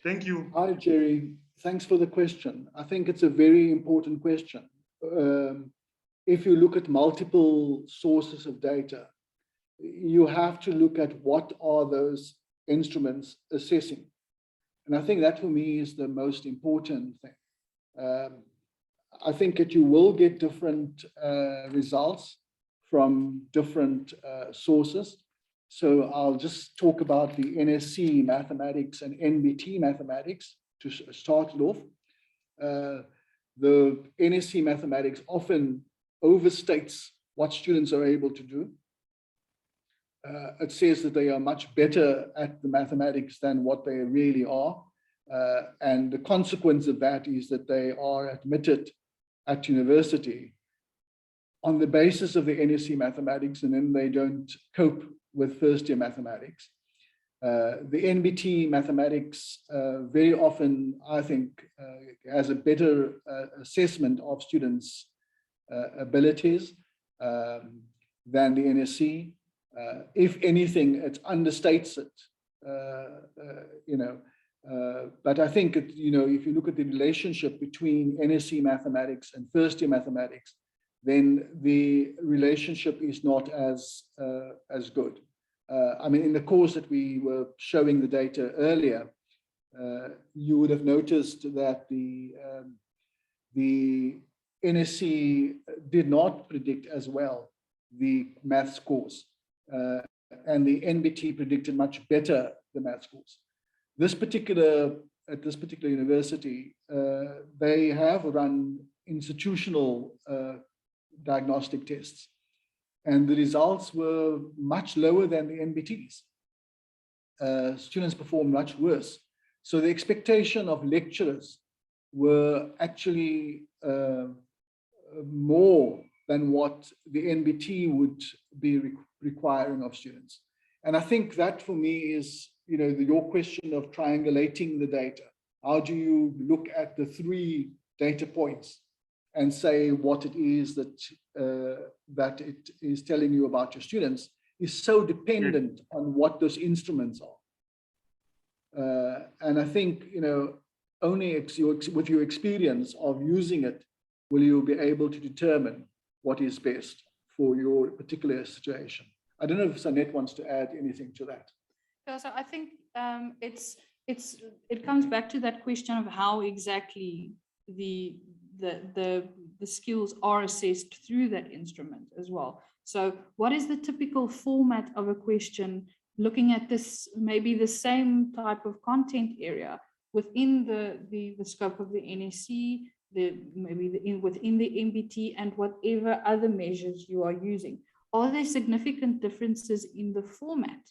Thank you. Hi, Jerry. Thanks for the question. I think it's a very important question. If you look at multiple sources of data, you have to look at what are those instruments assessing. And I think that for me is the most important thing. I think that you will get different results from different sources. So I'll just talk about the NSC mathematics and NBT mathematics to start it off. The NSC mathematics often overstates what students are able to do. It says that they are much better at the mathematics than what they really are. And the consequence of that is that they are admitted at university on the basis of the NSC mathematics, and then they don't cope with first year mathematics. The NBT mathematics very often, I think, has a better assessment of students' abilities than the NSC. If anything, it understates it, but I think, if you look at the relationship between NSC mathematics and first year mathematics, then the relationship is not as good. I mean, in the course that we were showing the data earlier, you would have noticed that the NSC did not predict as well the math scores, and the NBT predicted much better the math scores. At this particular university, they have run institutional diagnostic tests, and the results were much lower than the NBTs. Students performed much worse. So the expectation of lecturers were actually more than what the NBT would be requiring of students. And I think that for me is, your question of triangulating the data. How do you look at the three data points and say what it is that it is telling you about your students? is so dependent on what those instruments are. And I think, you know, only with your experience of using it, will you be able to determine what is best for your particular situation. I don't know if Sanette wants to add anything to that. Yeah, so I think it comes back to that question of how exactly the skills are assessed through that instrument as well. So what is the typical format of a question, looking at this, maybe the same type of content area within the scope of the NSC, within the MBT, and whatever other measures you are using? Are there significant differences in the format,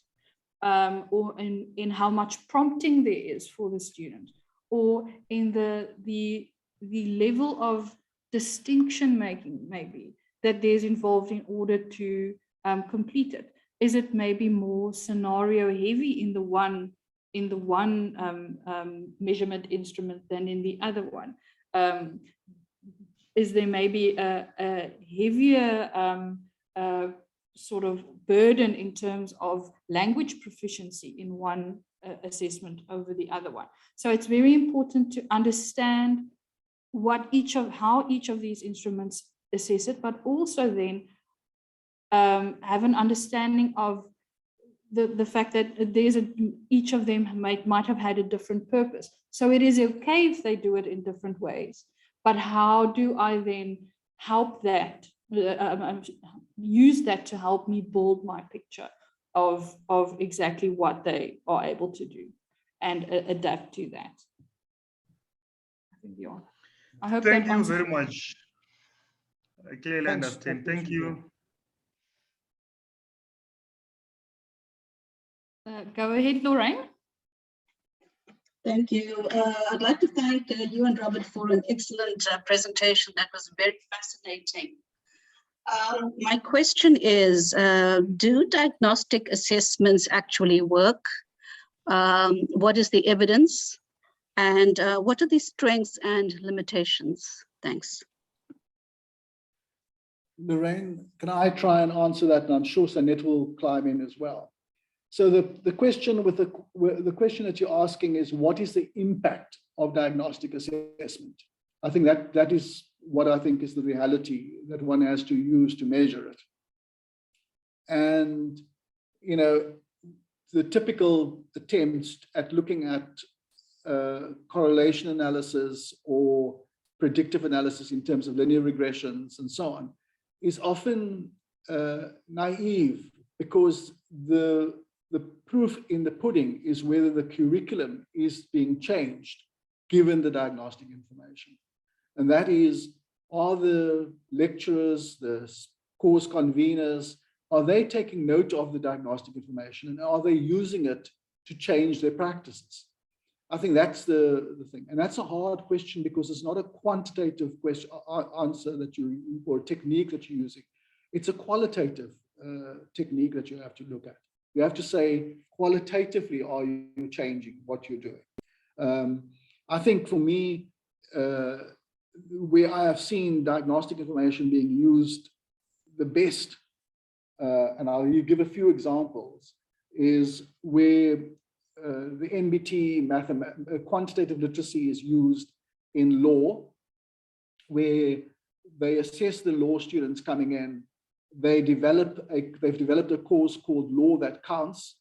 or in how much prompting there is for the student, or in the level of distinction making maybe that there's involved in order to complete it? Is it maybe more scenario heavy in the one measurement instrument than in the other one? Is there maybe a heavier sort of burden in terms of language proficiency in one assessment over the other one? So it's very important to understand how each of these instruments assess it, but also then have an understanding of the fact that each of them might have had a different purpose. So it is okay if they do it in different ways, but how do I then help that, use that to help me build my picture of exactly what they are able to do and adapt to that? I think you are. I hope Thank you very much. I clearly Thanks. understand. Thank you. Go ahead, Lorraine. Thank you. I'd like to thank you and Robert for an excellent presentation. That was very fascinating. My question is, do diagnostic assessments actually work? What is the evidence? And what are the strengths and limitations? Thanks. Lorraine, can I try and answer that? And I'm sure Sanette will climb in as well. So the question that you're asking is, what is the impact of diagnostic assessment? I think that is what I think is the reality that one has to use to measure it. And, you know, the typical attempts at looking at correlation analysis or predictive analysis in terms of linear regressions and so on is often naive, because the proof in the pudding is whether the curriculum is being changed given the diagnostic information. And that is, are the lecturers, the course conveners, are they taking note of the diagnostic information, and are they using it to change their practices? I think that's the thing. And that's a hard question, because it's not a quantitative question answer that or technique that you're using. It's a qualitative technique that you have to look at. You have to say, qualitatively, are you changing what you're doing? I think for me, where I have seen diagnostic information being used the best, and I'll give a few examples, is where the NBT quantitative literacy is used in law, where they assess the law students coming in. They've developed a course called Law That Counts,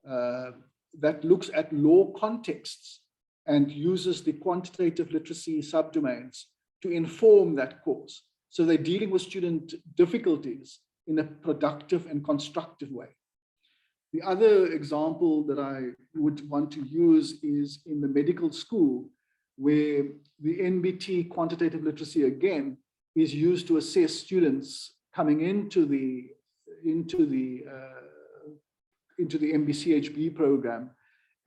that looks at law contexts and uses the quantitative literacy subdomains to inform that course. So they're dealing with student difficulties in a productive and constructive way. The other example that I would want to use is in the medical school, where the NBT quantitative literacy again is used to assess students coming into the MBCHB program,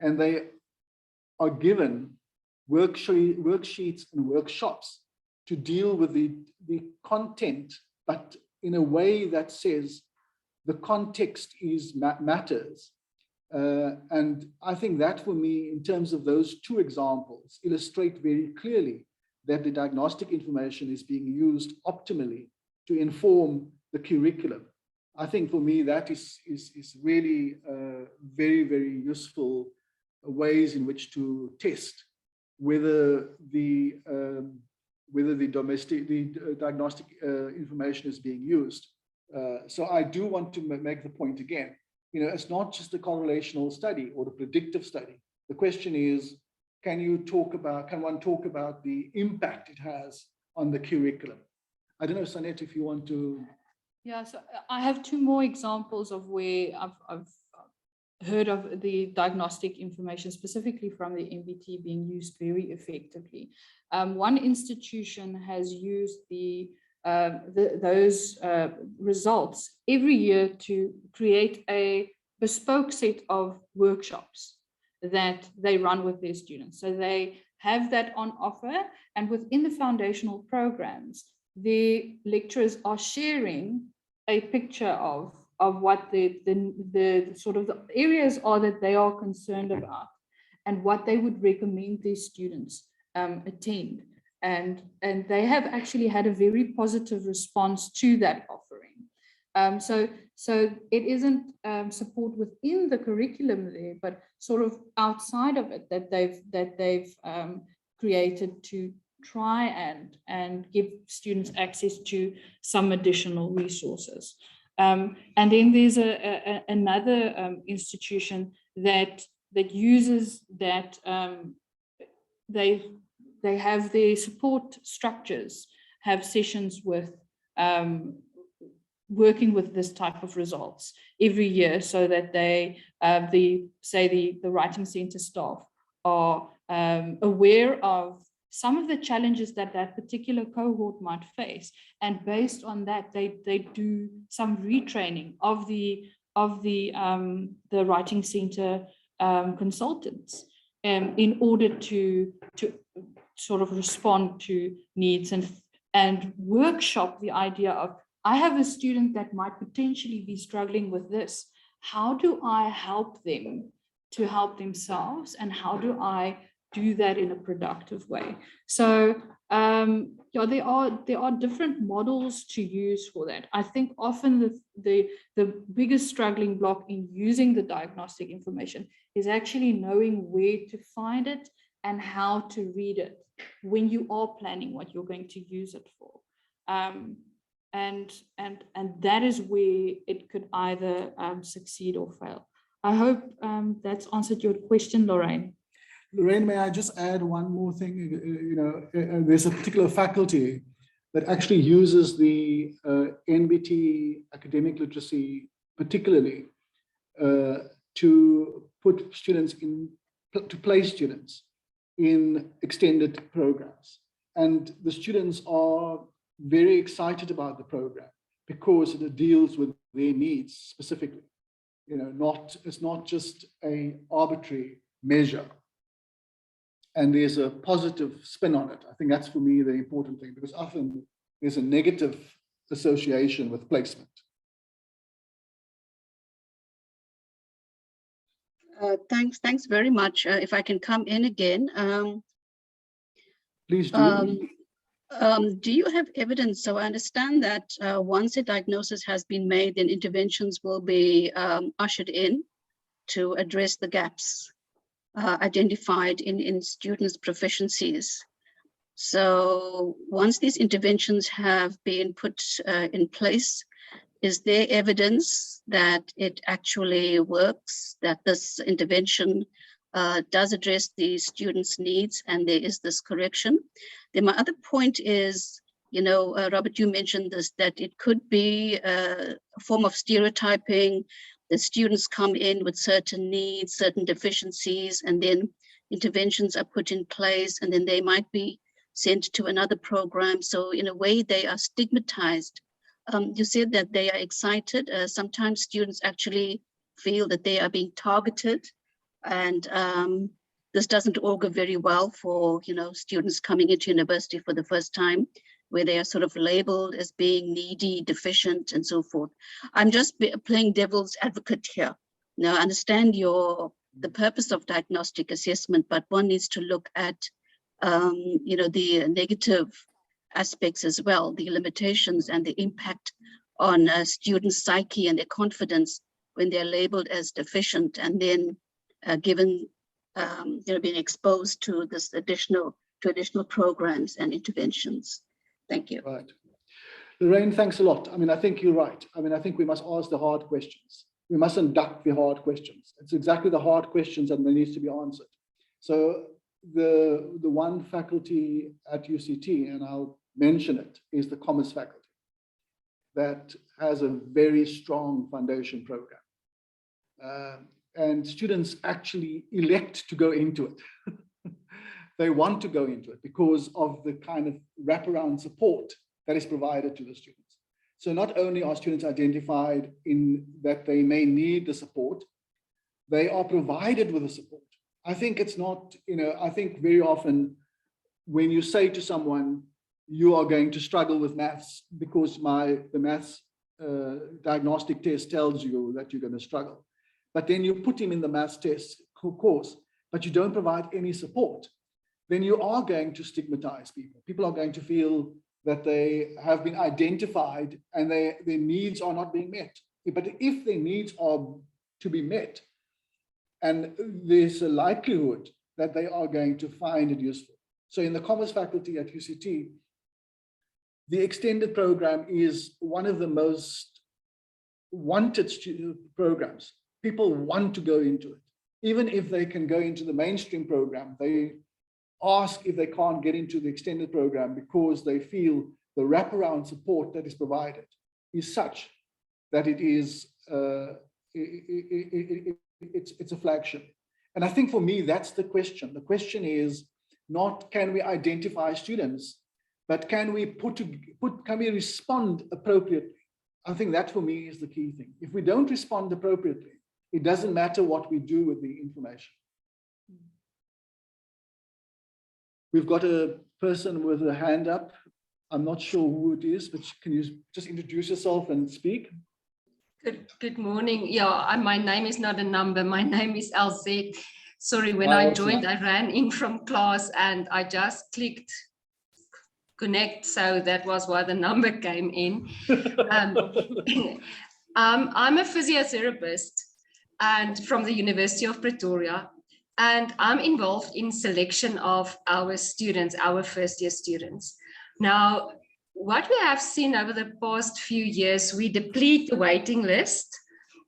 and they are given worksheets and workshops to deal with the content, but in a way that says the context matters. And I think that, for me, in terms of those two examples, illustrate very clearly that the diagnostic information is being used optimally to inform the curriculum. I think for me, that is really very, very useful ways in which to test whether the diagnostic information is being used. So I do want to make the point again. You know, it's not just a correlational study or the predictive study. The question is, can one talk about the impact it has on the curriculum? I don't know, Sanet, if you want to. Yeah, so I have two more examples of where I've heard of the diagnostic information, specifically from the MBT, being used very effectively. One institution has used those results every year to create a bespoke set of workshops that they run with their students. So they have that on offer, and within the foundational programs, the lecturers are sharing a picture of what the sort of the areas are that they are concerned about and what they would recommend their students attend. And they have actually had a very positive response to that offering. So it isn't support within the curriculum there, but sort of outside of it that they've created to try and give students access to some additional resources. And then there's another institution that uses that. They have their support structures, have sessions with working with this type of results every year, so that they, the writing center staff are aware of some of the challenges that particular cohort might face, and based on that, they do some retraining of the writing center consultants in order to sort of respond to needs and workshop the idea of, I have a student that might potentially be struggling with this. How do I help them to help themselves, and how do I do that in a productive way? So yeah, there are different models to use for that. I think often the biggest struggling block in using the diagnostic information is actually knowing where to find it and how to read it when you are planning what you're going to use it for. And that is where it could either succeed or fail. I hope that's answered your question, Lorraine. Lorraine, may I just add one more thing? You know, there's a particular faculty that actually uses the NBT academic literacy, particularly to put students to place students in extended programs. And the students are very excited about the program because it deals with their needs specifically. You know, it's not just an arbitrary measure. And there's a positive spin on it. I think that's for me the important thing, because often there's a negative association with placement. Thanks very much. If I can come in again. Please do. Do you have evidence? So I understand that once a diagnosis has been made, then interventions will be ushered in to address the gaps identified in students' proficiencies. So once these interventions have been put in place, is there evidence that it actually works, that this intervention does address the students' needs and there is this correction? Then my other point is, you know, Robert, you mentioned this, that it could be a form of stereotyping. The students come in with certain needs, certain deficiencies, and then interventions are put in place, and then they might be sent to another program. So in a way, they are stigmatized. You said that they are excited. Sometimes students actually feel that they are being targeted, and this doesn't augur very well for, you know, students coming into university for the first time, where they are sort of labeled as being needy, deficient, and so forth. I'm just playing devil's advocate here. Now, I understand the purpose of diagnostic assessment, but one needs to look at, you know, the negative aspects as well, the limitations and the impact on student psyche and their confidence when they're labeled as deficient and then given, being exposed to this additional programs and interventions. Thank you. Right. Lorraine, thanks a lot. I mean, I think you're right. I mean, I think we must ask the hard questions. We mustn't duck the hard questions. It's exactly the hard questions that needs to be answered. So the one faculty at UCT, and I'll mention it, is the Commerce faculty that has a very strong foundation program. And students actually elect to go into it. They want to go into it because of the kind of wraparound support that is provided to the students. So not only are students identified in that they may need the support, they are provided with the support. I think it's not, I think very often when you say to someone, you are going to struggle with maths because the maths diagnostic test tells you that you're going to struggle. But then you put him in the maths test course, but you don't provide any support, then you are going to stigmatize people. People are going to feel that they have been identified and their needs are not being met. But if their needs are to be met, and there's a likelihood that they are going to find it useful. So in the Commerce faculty at UCT, the extended program is one of the most wanted programs. People want to go into it. Even if they can go into the mainstream program, they ask if they can't get into the extended program because they feel the wraparound support that is provided is such that it is it's a flagship. And I think for me, that's the question. The question is not can we identify students, but can we can we respond appropriately? I think that for me is the key thing. If we don't respond appropriately, it doesn't matter what we do with the information. We've got a person with a hand up. I'm not sure who it is, but can you just introduce yourself and speak? Good morning. Yeah, my name is not a number. My name is LZ. Sorry, when I joined, I ran in from class and I just clicked connect. So that was why the number came in. I'm a physiotherapist and from the University of Pretoria. And I'm involved in selection of our students, our first-year students. Now, what we have seen over the past few years, we deplete the waiting list.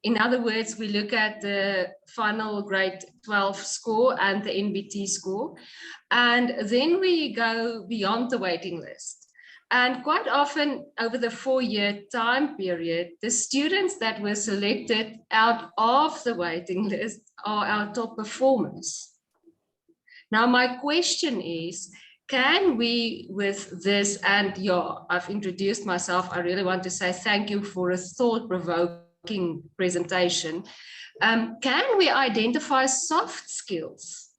In other words, we look at the final grade 12 score and the NBT score, and then we go beyond the waiting list. And quite often over the 4-year time period, the students that were selected out of the waiting list are our top performers. Now, my question is, can we with this, and yeah, I've introduced myself, I really want to say thank you for a thought-provoking presentation. Can we identify soft skills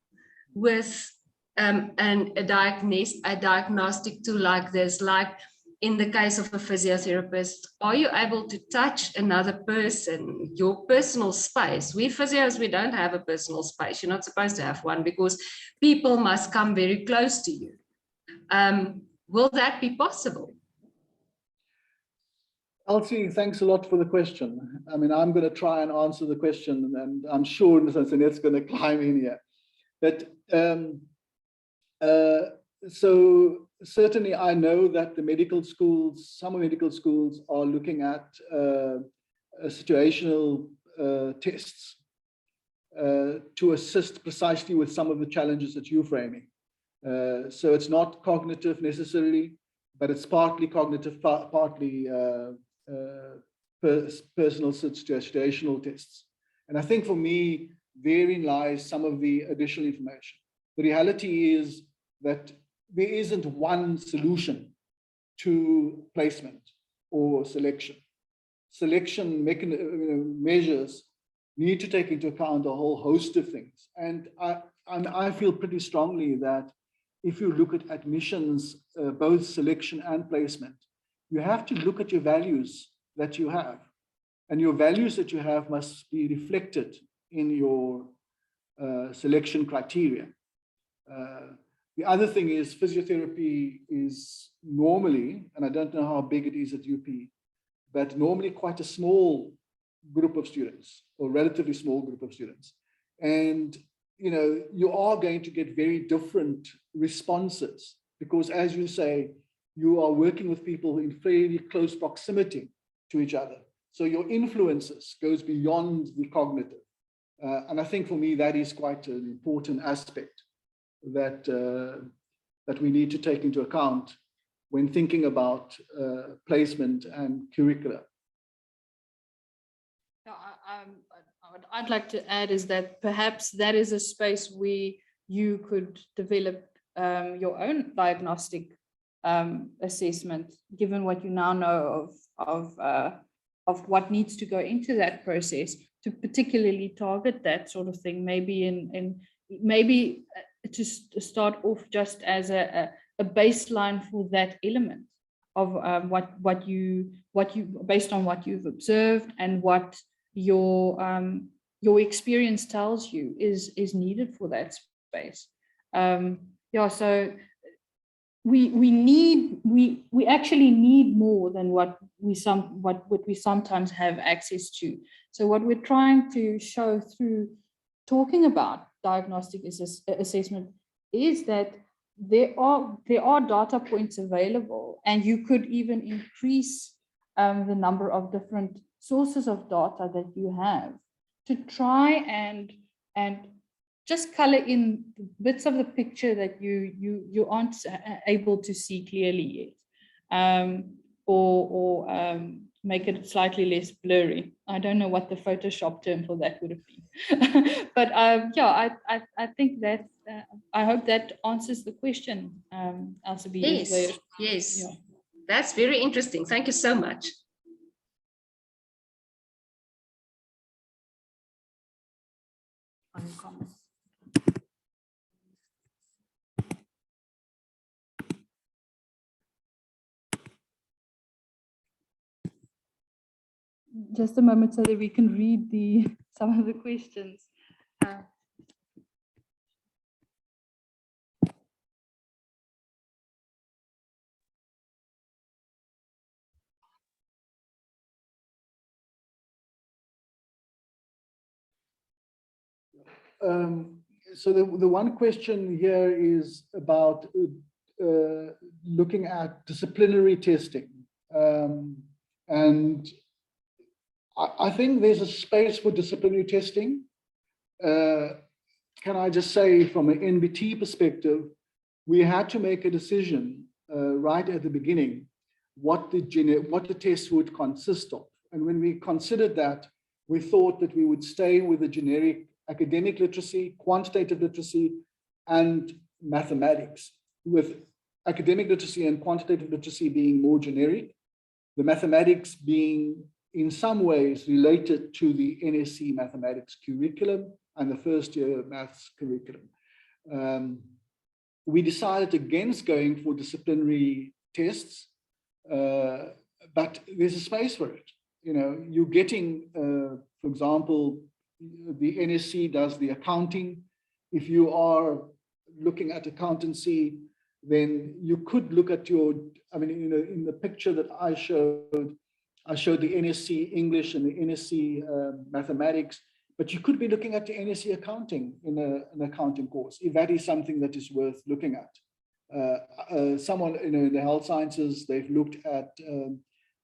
with a diagnostic tool like this, like in the case of a physiotherapist? Are you able to touch another person, your personal space? We physios, we don't have a personal space. You're not supposed to have one because people must come very close to you. Will that be possible? Elsie, thanks a lot for the question. I mean, I'm going to try and answer the question, and I'm sure Nanette's going to climb in here. But so certainly I know that the medical schools, some medical schools are looking at situational tests to assist precisely with some of the challenges that you're framing. So it's not cognitive necessarily, but it's partly cognitive, partly personal situational tests. And I think for me, therein lies some of the additional information. The reality is that there isn't one solution to placement or selection. Selection measures need to take into account a whole host of things. And I feel pretty strongly that if you look at admissions, both selection and placement, you have to look at your values that you have. And your values that you have must be reflected in your selection criteria. The other thing is physiotherapy is normally, and I don't know how big it is at UP, but normally quite a small group of students, or relatively small group of students. And you are going to get very different responses, because as you say, you are working with people in fairly close proximity to each other. So your influences goes beyond the cognitive. And I think for me, that is quite an important aspect that, that we need to take into account when thinking about placement and curricula. What I'd like to add is that perhaps that is a space where you could develop your own diagnostic assessment, given what you now know of what needs to go into that process, to particularly target that sort of thing. Maybe maybe to start off just as a baseline for that element of what you based on what you've observed and what your experience tells you is needed for that space. Yeah, so we actually need more than what we sometimes have access to. So what we're trying to show through talking about diagnostic assessment is that there are data points available, and you could even increase the number of different sources of data that you have to try and just color in bits of the picture that you aren't able to see clearly yet, or make it slightly less blurry. I don't know what the Photoshop term for that would have been, but yeah, I think that I hope that answers the question, Elsabe. Yes, yes, Yeah. That's very interesting. Thank you so much. Just a moment so that we can read some of the questions. So the one question here is about looking at disciplinary testing. And I think there's a space for disciplinary testing. Can I just say, from an NBT perspective, we had to make a decision right at the beginning what the test would consist of. And when we considered that, we thought that we would stay with the generic academic literacy, quantitative literacy, and mathematics, with academic literacy and quantitative literacy being more generic, the mathematics being in some ways related to the NSC mathematics curriculum and the first year maths curriculum. We decided against going for disciplinary tests, but there's a space for it. You're getting, for example, the NSC does the accounting. If you are looking at accountancy, then you could look at in the picture that I showed the NSC English and the NSC mathematics, but you could be looking at the NSC accounting in an accounting course, if that is something that is worth looking at. Someone in the health sciences, they've looked at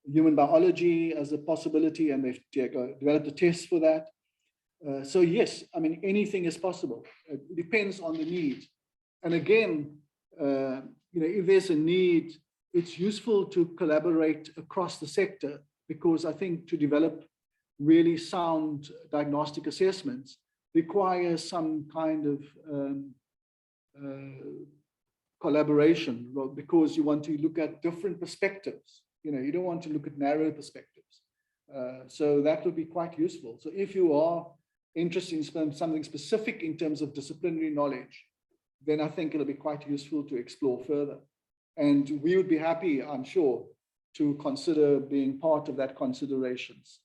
human biology as a possibility, and they've developed a test for that. So yes, anything is possible. It depends on the need. And again, if there's a need, it's useful to collaborate across the sector, because I think to develop really sound diagnostic assessments requires some kind of collaboration, because you want to look at different perspectives. You don't want to look at narrow perspectives. So that would be quite useful. So if you are interested in something specific in terms of disciplinary knowledge, then I think it'll be quite useful to explore further. And we would be happy, I'm sure, to consider being part of that considerations.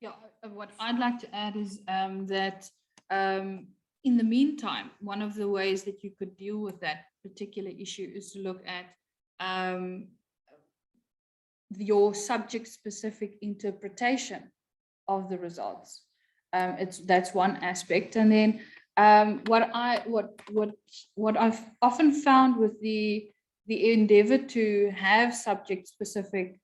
Yeah, what I'd like to add is that in the meantime, one of the ways that you could deal with that particular issue is to look at your subject-specific interpretation of the results. That's one aspect. And then what I've often found with the endeavor to have subject-specific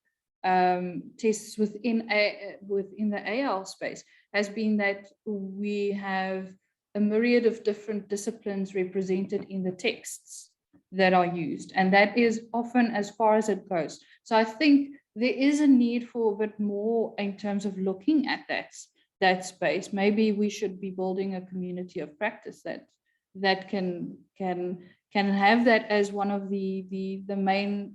tests within the AL space has been that we have a myriad of different disciplines represented in the texts that are used, and that is often as far as it goes. So I think there is a need for a bit more in terms of looking at that space. Maybe we should be building a community of practice that can have that as one of the main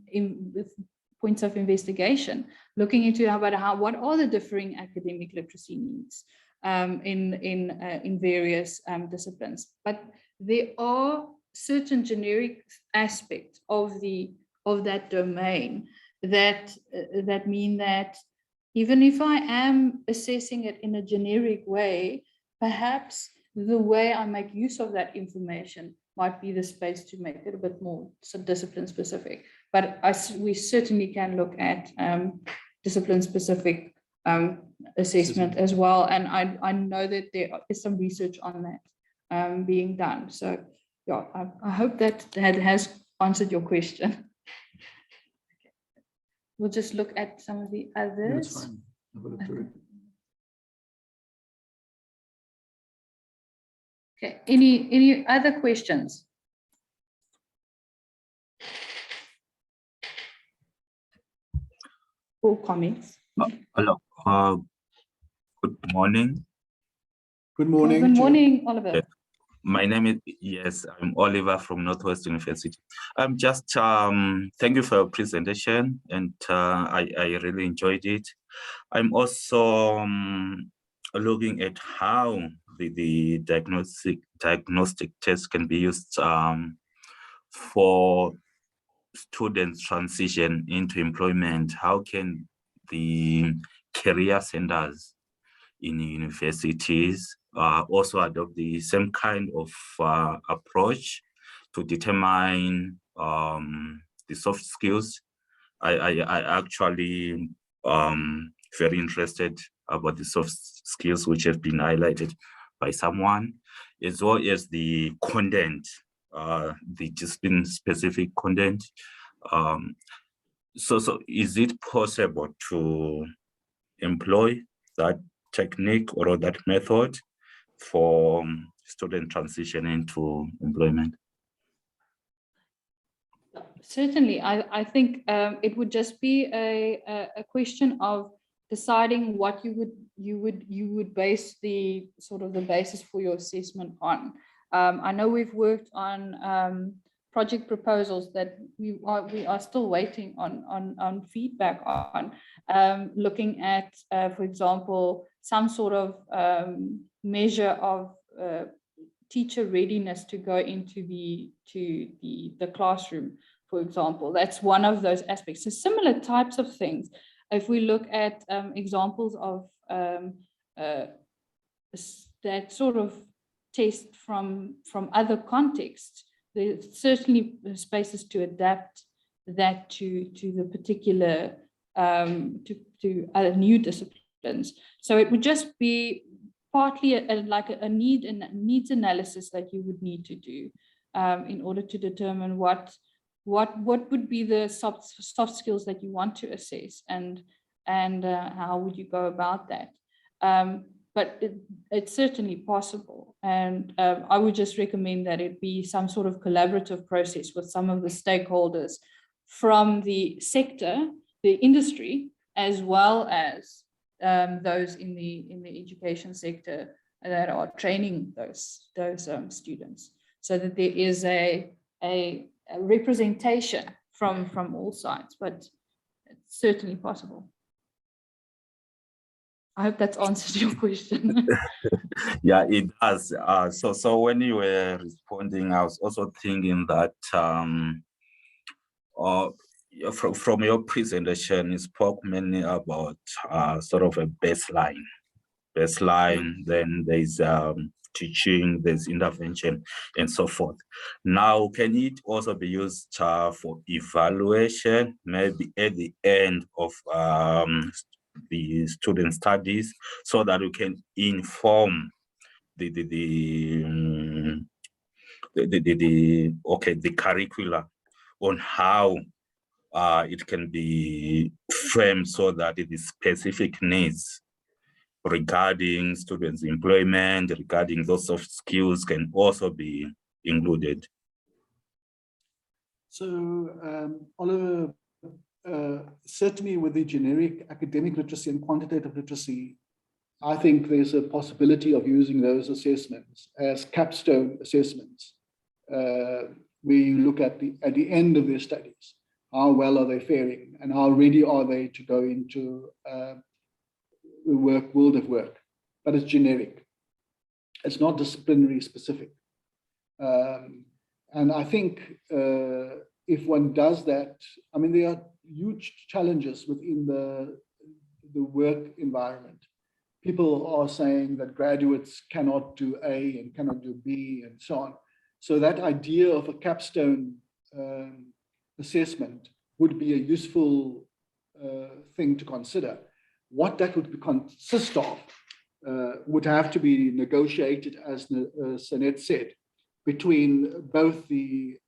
points of investigation, looking into what are the differing academic literacy needs in various disciplines. But there are certain generic aspects of that domain that mean that even if I am assessing it in a generic way, perhaps the way I make use of that information might be the space to make it a bit more discipline specific. But we certainly can look at discipline specific assessment as well. And I know that there is some research on that being done. So yeah, I hope that has answered your question. Okay. We'll just look at some of the others. That's fine. Have a look through it. Okay, any other questions? Or comments? Hello. Good morning. Good morning. Good morning, Oliver. Yeah. My name is, I'm Oliver from Northwest University. I'm just, thank you for your presentation, and I really enjoyed it. I'm also looking at how the diagnostic test can be used for students transition into employment. How can the career centers in universities also adopt the same kind of approach to determine the soft skills? I actually very interested about the soft skills which have been highlighted by someone, as well as the content, the discipline specific content. So is it possible to employ that technique or that method for student transition into employment? Certainly, I think it would just be a question of deciding what you would base the sort of the basis for your assessment on. I know we've worked on project proposals that we are still waiting on feedback on, looking at, for example, some sort of measure of teacher readiness to go into the classroom, for example. That's one of those aspects. So similar types of things. If we look at examples of that sort of test from other contexts, there's certainly spaces to adapt that to the particular to other new disciplines. So it would just be partly like a needs analysis that you would need to do in order to determine what would be the soft skills that you want to assess, and how would you go about that. But it's certainly possible, and I would just recommend that it be some sort of collaborative process with some of the stakeholders from the sector, the industry, as well as those in the education sector that are training those students, so that there is a representation from all sides. But it's certainly possible. I hope that's answered your question. Yeah, it does. So when you were responding, I was also thinking that from your presentation, you spoke mainly about sort of a baseline. Then there's teaching, there's intervention, and so forth. Now, can it also be used for evaluation, maybe at the end of the student studies, so that we can inform the curricula on how it can be framed so that the specific needs regarding students' employment, regarding those soft skills can also be included? So, Oliver, certainly with the generic academic literacy and quantitative literacy, I think there's a possibility of using those assessments as capstone assessments, where you look at the end of their studies, how well are they faring and how ready are they to go into the world of work. But it's generic. It's not disciplinary specific. And I think if one does that, I mean, there are huge challenges within the work environment. People are saying that graduates cannot do A and cannot do B and so on. So that idea of a capstone assessment would be a useful thing to consider. What that would consist of would have to be negotiated, as Sanet said, between both the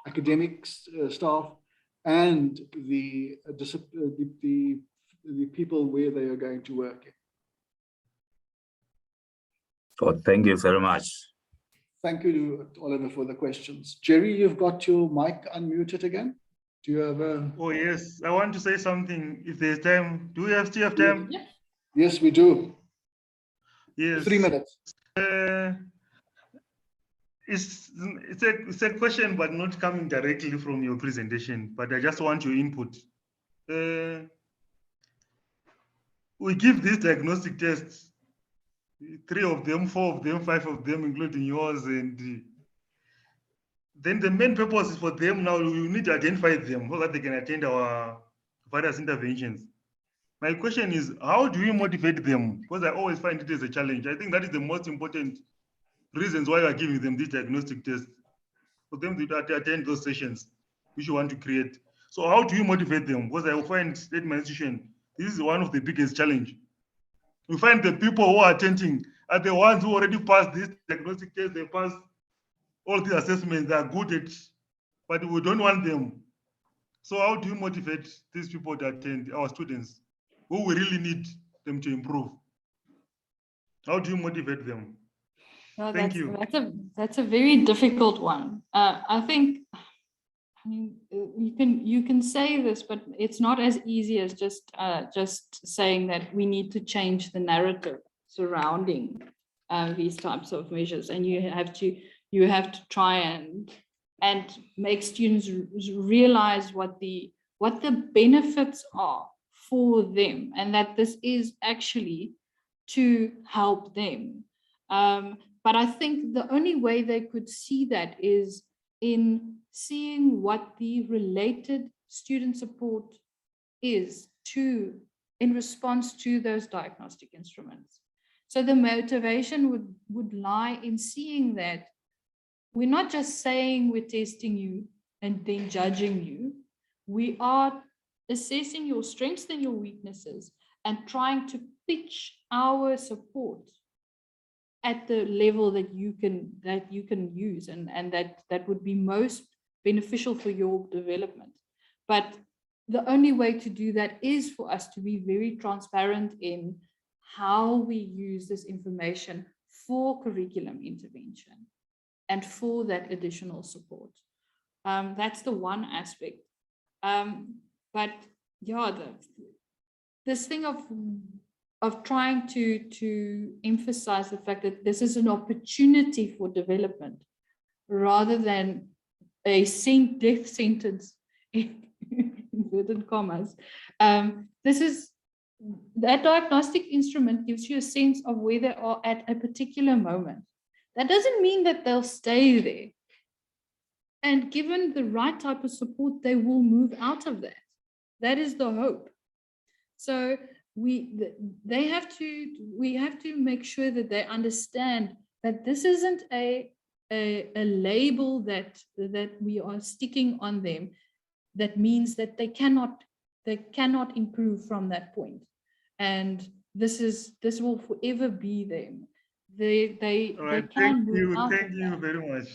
academic staff and the people where they are going to work in. Oh, thank you very much. Thank you, Oliver, for the questions. Jerry, you've got your mic unmuted again. Do you have a... Oh, yes. I want to say something if there's time. Do we still have time? Yeah. Yes, we do. Yes. 3 minutes. It's a question, but not coming directly from your presentation, but I just want your input. We give these diagnostic tests, 3 of them, 4 of them, 5 of them, including yours, and then the main purpose is for them now, you need to identify them so that they can attend our various interventions. My question is, how do we motivate them? Because I always find it as a challenge. I think that is the most important reasons why we are giving them this diagnostic test, for them to attend those sessions which you want to create. So how do you motivate them? Because I find at my institution, this is one of the biggest challenge. You find the people who are attending are the ones who already passed this diagnostic test, they passed all the assessments, they are good at, but we don't want them. So how do you motivate these people to attend, our students, who we really need them to improve? How do you motivate them? No, Thank you. That's a very difficult one. I think, I mean, you can say this, but it's not as easy as just saying that we need to change the narrative surrounding these types of measures, and you have to try and make students realize what the benefits are for them, and that this is actually to help them. But I think the only way they could see that is in seeing what the related student support is in response to those diagnostic instruments. So the motivation would lie in seeing that we're not just saying we're testing you and then judging you. We are assessing your strengths and your weaknesses and trying to pitch our support at the level that you can use and that would be most beneficial for your development. But the only way to do that is for us to be very transparent in how we use this information for curriculum intervention and for that additional support. That's the one aspect. But yeah, this thing of trying to emphasize the fact that this is an opportunity for development rather than a death sentence in inverted commas. That diagnostic instrument gives you a sense of where they are at a particular moment. That doesn't mean that they'll stay there. And given the right type of support, they will move out of that. That is the hope. So we have to make sure that they understand that this isn't a label that we are sticking on them that means that they cannot improve from that point. And this will forever be them. They All right, can thank move you. out Thank of you that. very much.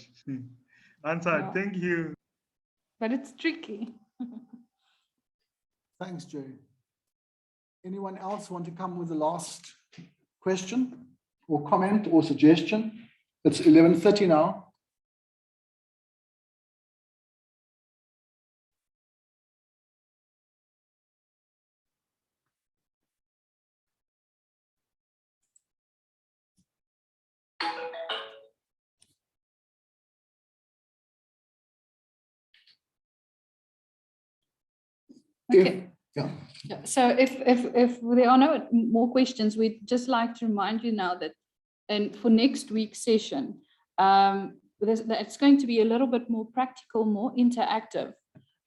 Answered. Yeah. Thank you. But it's tricky. Thanks, Jerry. Anyone else want to come with the last question or comment or suggestion? It's 11:30 now. Okay. Yeah. Yeah, so if there are no more questions, we'd just like to remind you now that, and for next week's session, it's going to be a little bit more practical, more interactive.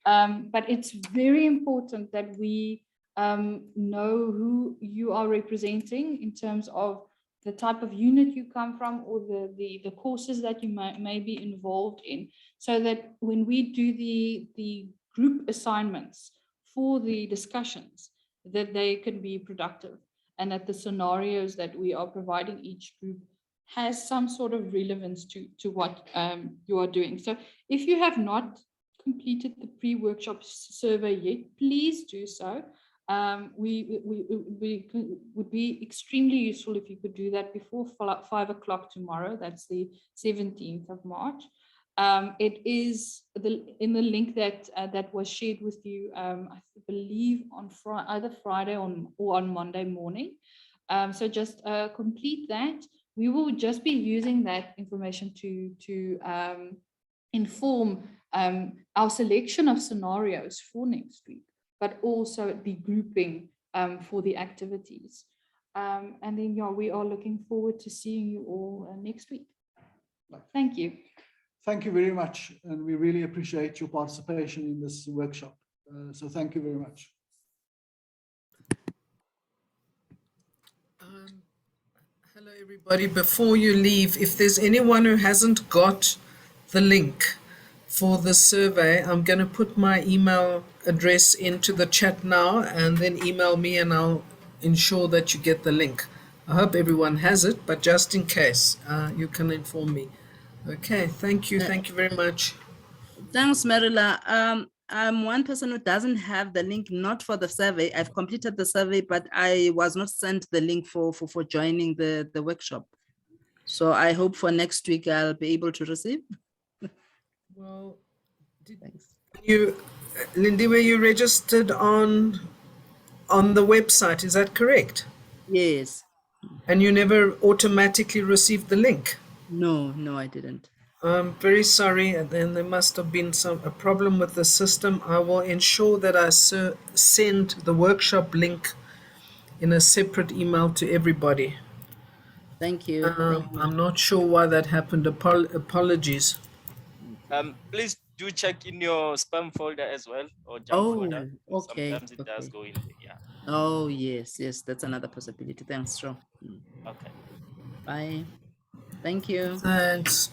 But it's very important that we know who you are representing in terms of the type of unit you come from or the courses that you may be involved in, so that when we do the group assignments for the discussions, that they can be productive and that the scenarios that we are providing each group has some sort of relevance to what you are doing. So if you have not completed the pre-workshop survey yet, please do so. We would be extremely useful if you could do that before 5 o'clock tomorrow. That's the 17th of March. It is in the link that was shared with you, I believe on either Friday or on Monday morning. So just complete that. We will just be using that information to inform our selection of scenarios for next week, but also the grouping for the activities. And then, yeah, we are looking forward to seeing you all next week. Thank you. Thank you very much. And we really appreciate your participation in this workshop. So thank you very much. Hello, everybody. Before you leave, if there's anyone who hasn't got the link for the survey, I'm going to put my email address into the chat now, and then email me and I'll ensure that you get the link. I hope everyone has it, but just in case, you can inform me. Okay, thank you. Thank you very much. Thanks, Marilla. I'm one person who doesn't have the link, not for the survey. I've completed the survey, but I was not sent the link for joining the workshop. So I hope for next week I'll be able to receive. Well, Thanks. Lindy, were you registered on the website? Is that correct? Yes. And you never automatically received the link? No, I didn't. I'm very sorry, and then there must have been a problem with the system. I will ensure that I send the workshop link in a separate email to everybody. Thank you. I'm not sure why that happened. Apologies. Please do check in your spam folder as well, or junk folder. Okay. Sometimes it does go in there. Yeah. Oh, yes, that's another possibility. Thanks, Joe. Okay. Bye. Thank you. Thanks.